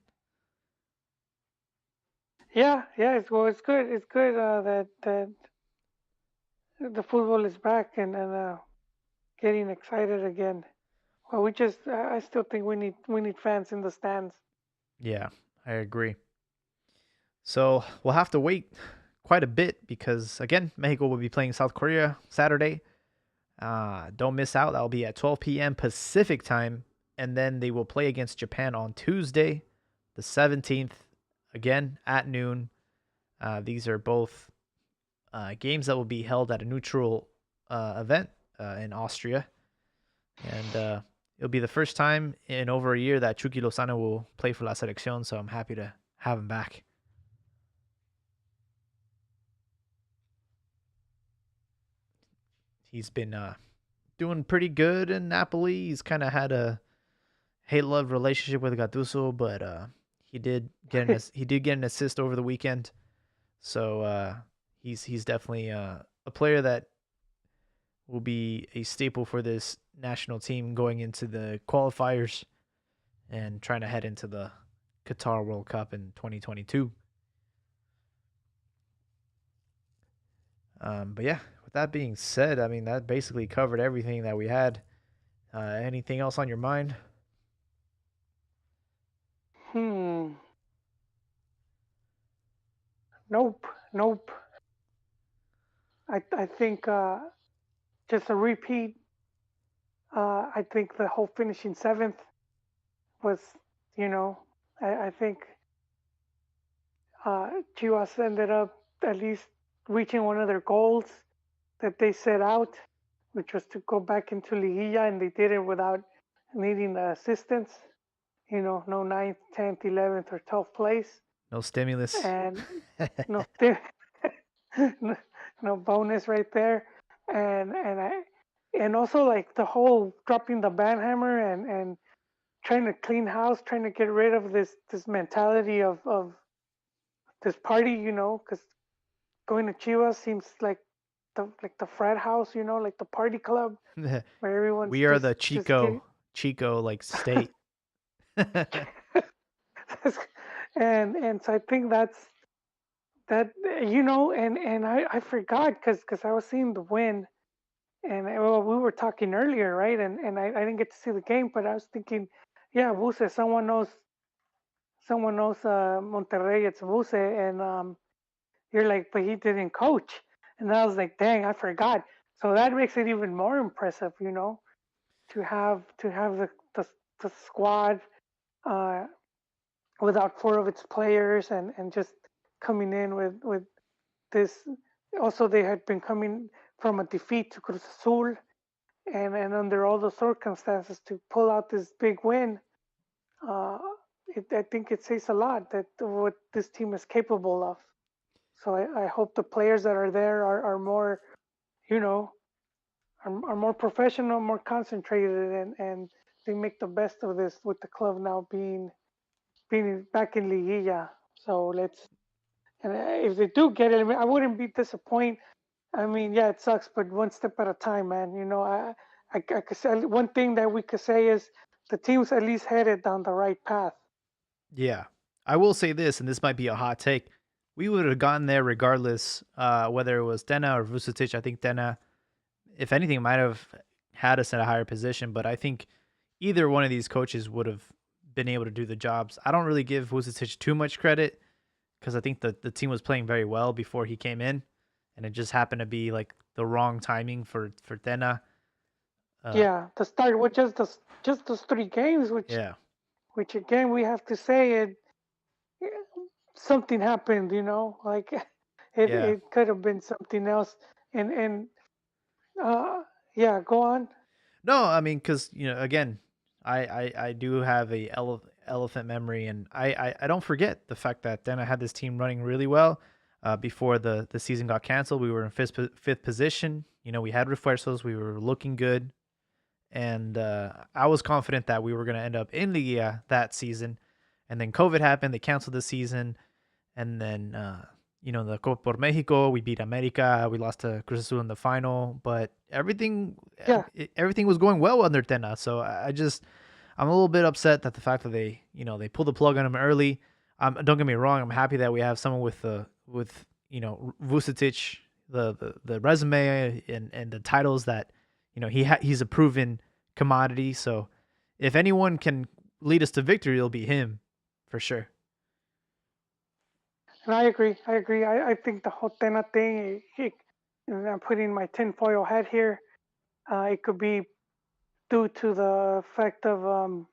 Yeah, yeah. It's good. It's good that the football is back and getting excited again. Well, I still think we need fans in the stands. Yeah, I agree. So we'll have to wait quite a bit because again, Mexico will be playing South Korea Saturday. Don't miss out. That'll be at 12 p.m. Pacific time, and then they will play against Japan on Tuesday, the 17th, again at noon. These are both games that will be held at a neutral event in Austria, and it'll be the first time in over a year that Chucky Lozano will play for La Selección. So I'm happy to have him back. He's been doing pretty good in Napoli. He's kind of had a hate love relationship with Gattuso, but he did get an assist over the weekend. So he's definitely a player that will be a staple for this national team going into the qualifiers and trying to head into the Qatar World Cup in 2022. But yeah, with that being said, I mean that basically covered everything that we had. Anything else on your mind? Hmm. Nope. Nope. I think just a repeat. I think the whole finishing seventh was, you know, I think Chivas ended up at least reaching one of their goals that they set out, which was to go back into Liguilla, and they did it without needing the assistance. No ninth, 10th, 11th, or 12th place, No stimulus. and no, no bonus right there. And and also like the whole dropping the banhammer and trying to clean house, trying to get rid of this mentality of this party, because going to Chivas seems like the frat house, like the party club where everyone's We are the just getting Chico like state. and so I think that and I forgot because I was seeing the win and well, we were talking earlier, right? And I didn't get to see the game, but I was thinking, yeah, Buse, someone knows Monterrey, it's Buse, and you're like, but he didn't coach, and I was like, dang, I forgot. So that makes it even more impressive, to have the squad uh, without four of its players and just coming in with this. Also, they had been coming from a defeat to Cruz Azul, and under all the circumstances to pull out this big win, uh, I think it says a lot that what this team is capable of. So I hope the players that are there are more, you know, are more professional, more concentrated, and they make the best of this with the club now being back in Liguilla. So and if they do get it, I wouldn't be disappointed. I mean, yeah, it sucks, but one step at a time, man. I could say one thing that we could say is the team's at least headed down the right path. Yeah. I will say this, and this might be a hot take. We would have gotten there regardless, whether it was Dena or Vucetic. I think Dena, if anything, might have had us at a higher position, but I think either one of these coaches would have been able to do the jobs. I don't really give Vucetic too much credit because I think the team was playing very well before he came in, and it just happened to be like the wrong timing for Dena. Uh, Yeah, the start with just those three games, yeah, which again we have to say it something happened, like yeah. it could have been something else. And uh, yeah, go on. No, I mean, because again, I do have a elephant memory, and I don't forget the fact that then I had this team running really well. Before the season got canceled, we were in fifth position. We had refuerzos, we were looking good, and I was confident that we were going to end up in the that season. And then COVID happened; they canceled the season, and then the Copa por Mexico, we beat America. We lost to Cruz Azul in the final, but Yeah, everything was going well under Tena. So I'm a little bit upset that the fact that they pulled the plug on him early. Don't get me wrong. I'm happy that we have someone with Vucetic, the resume and the titles that he's a proven commodity. So if anyone can lead us to victory, it'll be him for sure. and I agree. I think the whole Tena thing, and I'm putting my tinfoil hat here. It could be due to the fact of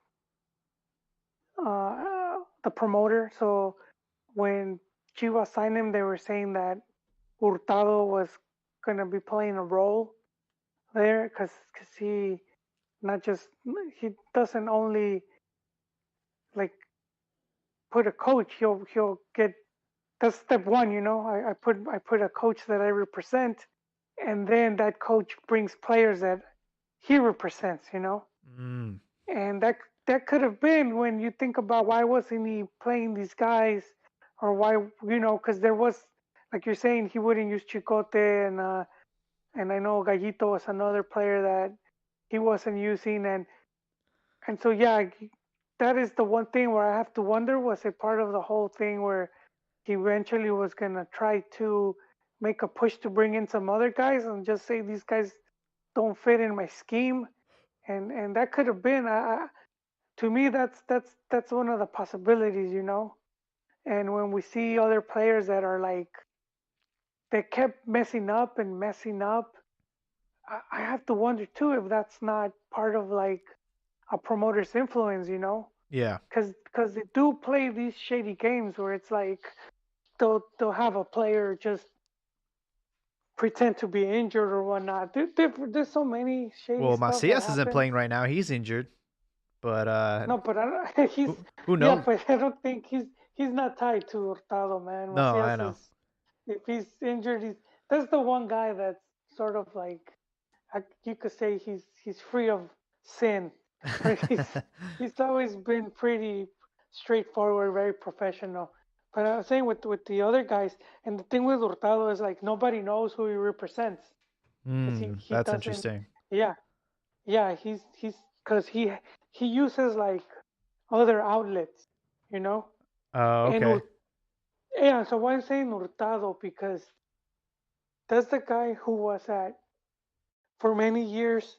the promoter. So when Chivas signed him, they were saying that Hurtado was going to be playing a role there because not just he doesn't only like put a coach. He'll get that's step one. I put a coach that I represent, and then that coach brings players that he represents. Mm, And that could have been when you think about why wasn't he playing these guys, or why because there was like you're saying he wouldn't use Chicote and I know Gallito was another player that he wasn't using and so yeah, that is the one thing where I have to wonder, was it part of the whole thing where he eventually was gonna try to make a push to bring in some other guys and just say these guys don't fit in my scheme, and that could have been to me that's one of the possibilities. And when we see other players that are like they kept messing up and messing up, I have to wonder too if that's not part of like a promoter's influence. yeah. Because they do play these shady games where it's like they'll have a player just pretend to be injured or whatnot. There's so many shady Well, stuff that Macias isn't happens. playing right now. He's injured, but No, but I don't, he's who yeah, knows? but I don't think he's not tied to Hurtado, man. No, I Macias know. is if he's injured, that's the one guy that's sort of like you could say he's free of sin. He's always been pretty straightforward, very professional. But I was saying with the other guys, and the thing with Hurtado is like nobody knows who he represents because he That's doesn't. interesting. Yeah, yeah, he's because he uses like other outlets, you know. And Okay. yeah, so why I'm saying Hurtado because that's the guy who was at for many years.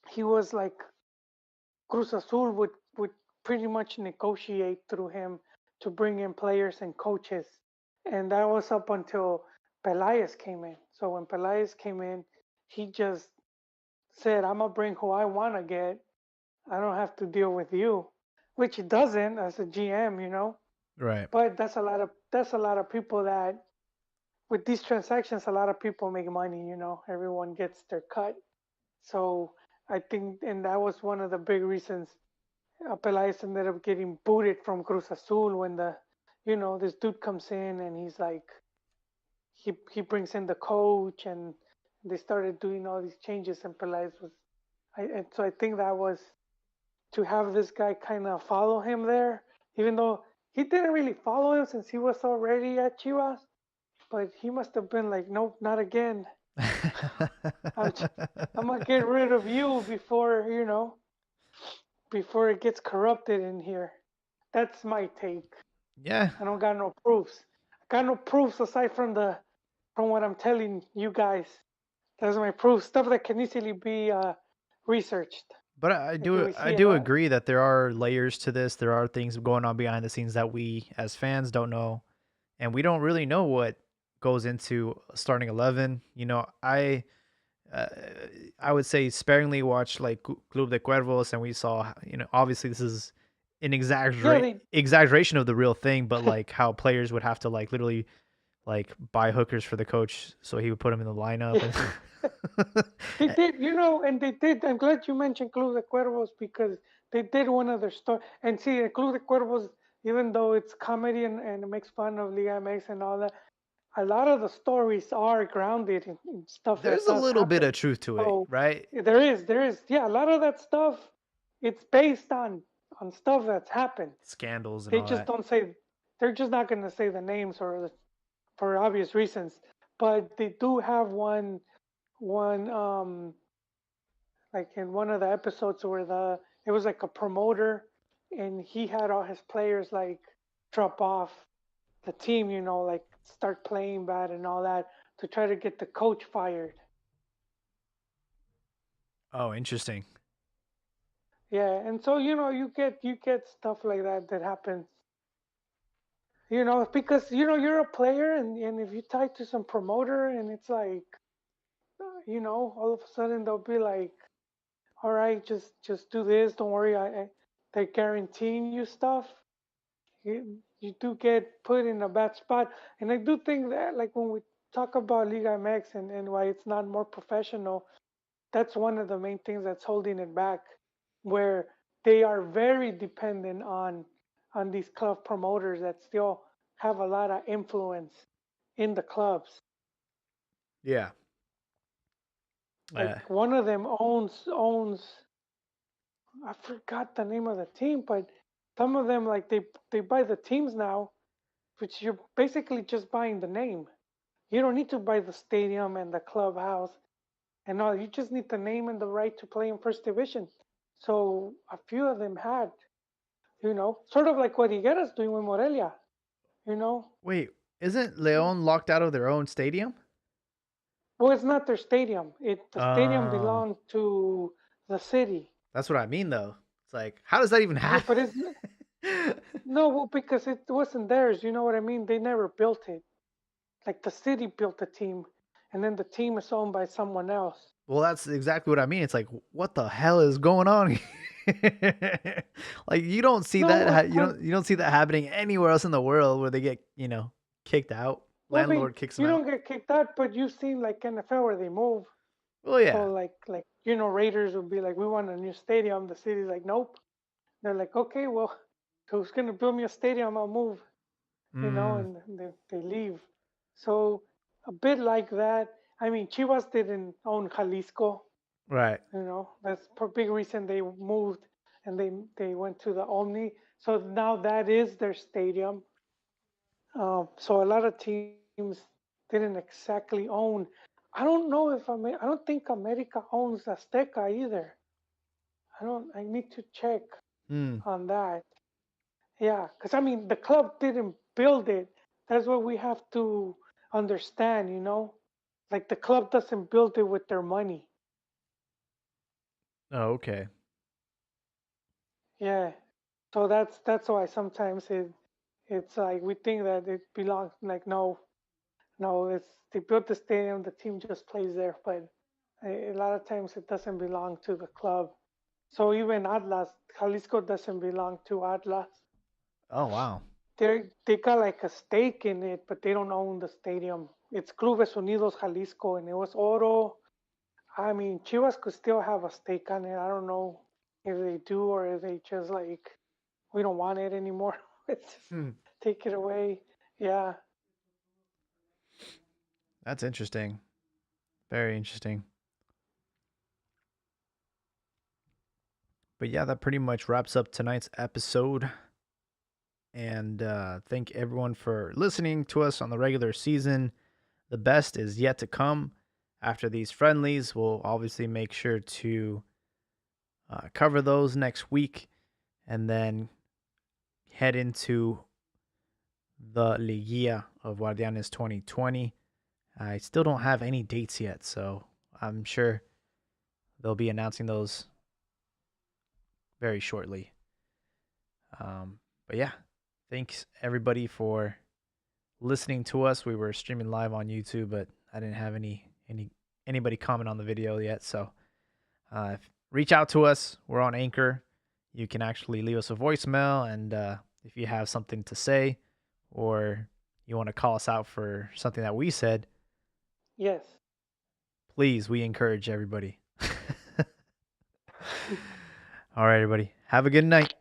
He was like Cruz Azul would pretty much negotiate through him to bring in players and coaches, and that was up until Pelaez came in. So when Pelaez came in, he just said, "I'm gonna bring who I want to get. I don't have to deal with you," which he doesn't as a GM, you know. Right. But that's a lot of people that with these transactions, a lot of people make money. You know, everyone gets their cut. So I think, and that was one of the big reasons Pelaez ended up getting booted from Cruz Azul when this dude comes in and he's like, he brings in the coach and they started doing all these changes and Pelaez and so I think that was to have this guy kind of follow him there, even though he didn't really follow him since he was already at Chivas, but he must have been like, nope, not again. I'm, I'm gonna get rid of you before it gets corrupted in here. That's my take. Yeah. I don't got no proofs. I got no proofs aside from what I'm telling you guys. That's my proof. Stuff that can easily be researched. But Like if we I see a do lot. agree that there are layers to this. There are things going on behind the scenes that we as fans don't know, and we don't really know what goes into starting 11. Uh, I would say sparingly watched like Club de Cuervos, and we saw, obviously this is an Yeah, they exaggeration of the real thing, but like how players would have to like literally like buy hookers for the coach so he would put him in the lineup yeah, and they did, and they did. I'm glad you mentioned Club de Cuervos because they did one of their story. And see, Club de Cuervos, even though it's comedy and it makes fun of Liga MX and all that, a lot of the stories are grounded in stuff that there's a does little bit happen. of truth to it, So right? yeah, there is, yeah, a lot of that stuff. It's based on stuff that's happened. Scandals and They all just that. don't say. They're just not going to say the names for obvious reasons. But they do have one like in one of the episodes where the it was like a promoter and he had all his players like drop off the team, like start playing bad and all that to try to get the coach fired. Oh, interesting. Yeah, and so you get stuff like that happens. Because you're a player and if you tie to some promoter and it's like all of a sudden they'll be like, all right, just do this, don't worry, they're guaranteeing you stuff. You do get put in a bad spot. And I do think that, like, when we talk about Liga MX and why it's not more professional, that's one of the main things that's holding it back, where they are very dependent on these club promoters that still have a lot of influence in the clubs. Yeah. Like Yeah. one of them owns I forgot the name of the team, but some of them like they buy the teams now, which you're basically just buying the name. You don't need to buy the stadium and the clubhouse and all. You just need the name and the right to play in first division. So a few of them had, sort of like what Higuera's doing with Morelia. You know, Wait, isn't Leon locked out of their own stadium? well, it's not their stadium. The stadium Oh, belonged to the city. that's what I mean, though. It's like, how does that even Yeah, happen? but it's no, well, because it wasn't theirs. You know what I mean? They never built it. Like the city built the team, and then the team is owned by someone else. Well, that's exactly what I mean. It's like, what the hell is going on here? Like, you don't see that. No, You don't see that happening anywhere else in the world where they get kicked out. well, I mean, Landlord kicks them you out. don't get kicked out, but you've seen like NFL where they move. Well, So yeah. like Raiders would be like, we want a new stadium. The city's like, nope. They're like, okay, well, who's gonna build me a stadium? I'll move. Mm, And they leave. So a bit like that. I mean, Chivas didn't own Jalisco. Right. You know, that's a big reason they moved and they went to the Omni. So now that is their stadium. So a lot of teams didn't exactly own. I don't know if I don't think America owns Azteca either. I don't. I need to check Hmm. on that. Yeah, because I mean the club didn't build it. That's what we have to understand. You know, like the club doesn't build it with their money. Oh, okay. Yeah. So that's why sometimes it's like we think that it belongs. Like no, it's they built the stadium. The team just plays there, but a lot of times it doesn't belong to the club. So even Atlas, Jalisco doesn't belong to Atlas. Oh, wow. They got like a stake in it, but they don't own the stadium. It's Clubes Unidos Jalisco, and it was Oro. I mean, Chivas could still have a stake on it. I don't know if they do or if they just like we don't want it anymore. Let's just Hmm. take it away. Yeah. That's interesting. Very interesting. But yeah, that pretty much wraps up tonight's episode. And thank everyone for listening to us on the regular season. The best is yet to come after these friendlies. We'll obviously make sure to cover those next week and then head into the Liguilla of Guardianes 2020. I still don't have any dates yet, so I'm sure they'll be announcing those very shortly. But yeah, thanks everybody for listening to us. We were streaming live on YouTube, but I didn't have anybody comment on the video yet. So reach out to us. We're on Anchor. You can actually leave us a voicemail, and if you have something to say, or you want to call us out for something that we said, Yes. please, we encourage everybody. All right, everybody. Have a good night.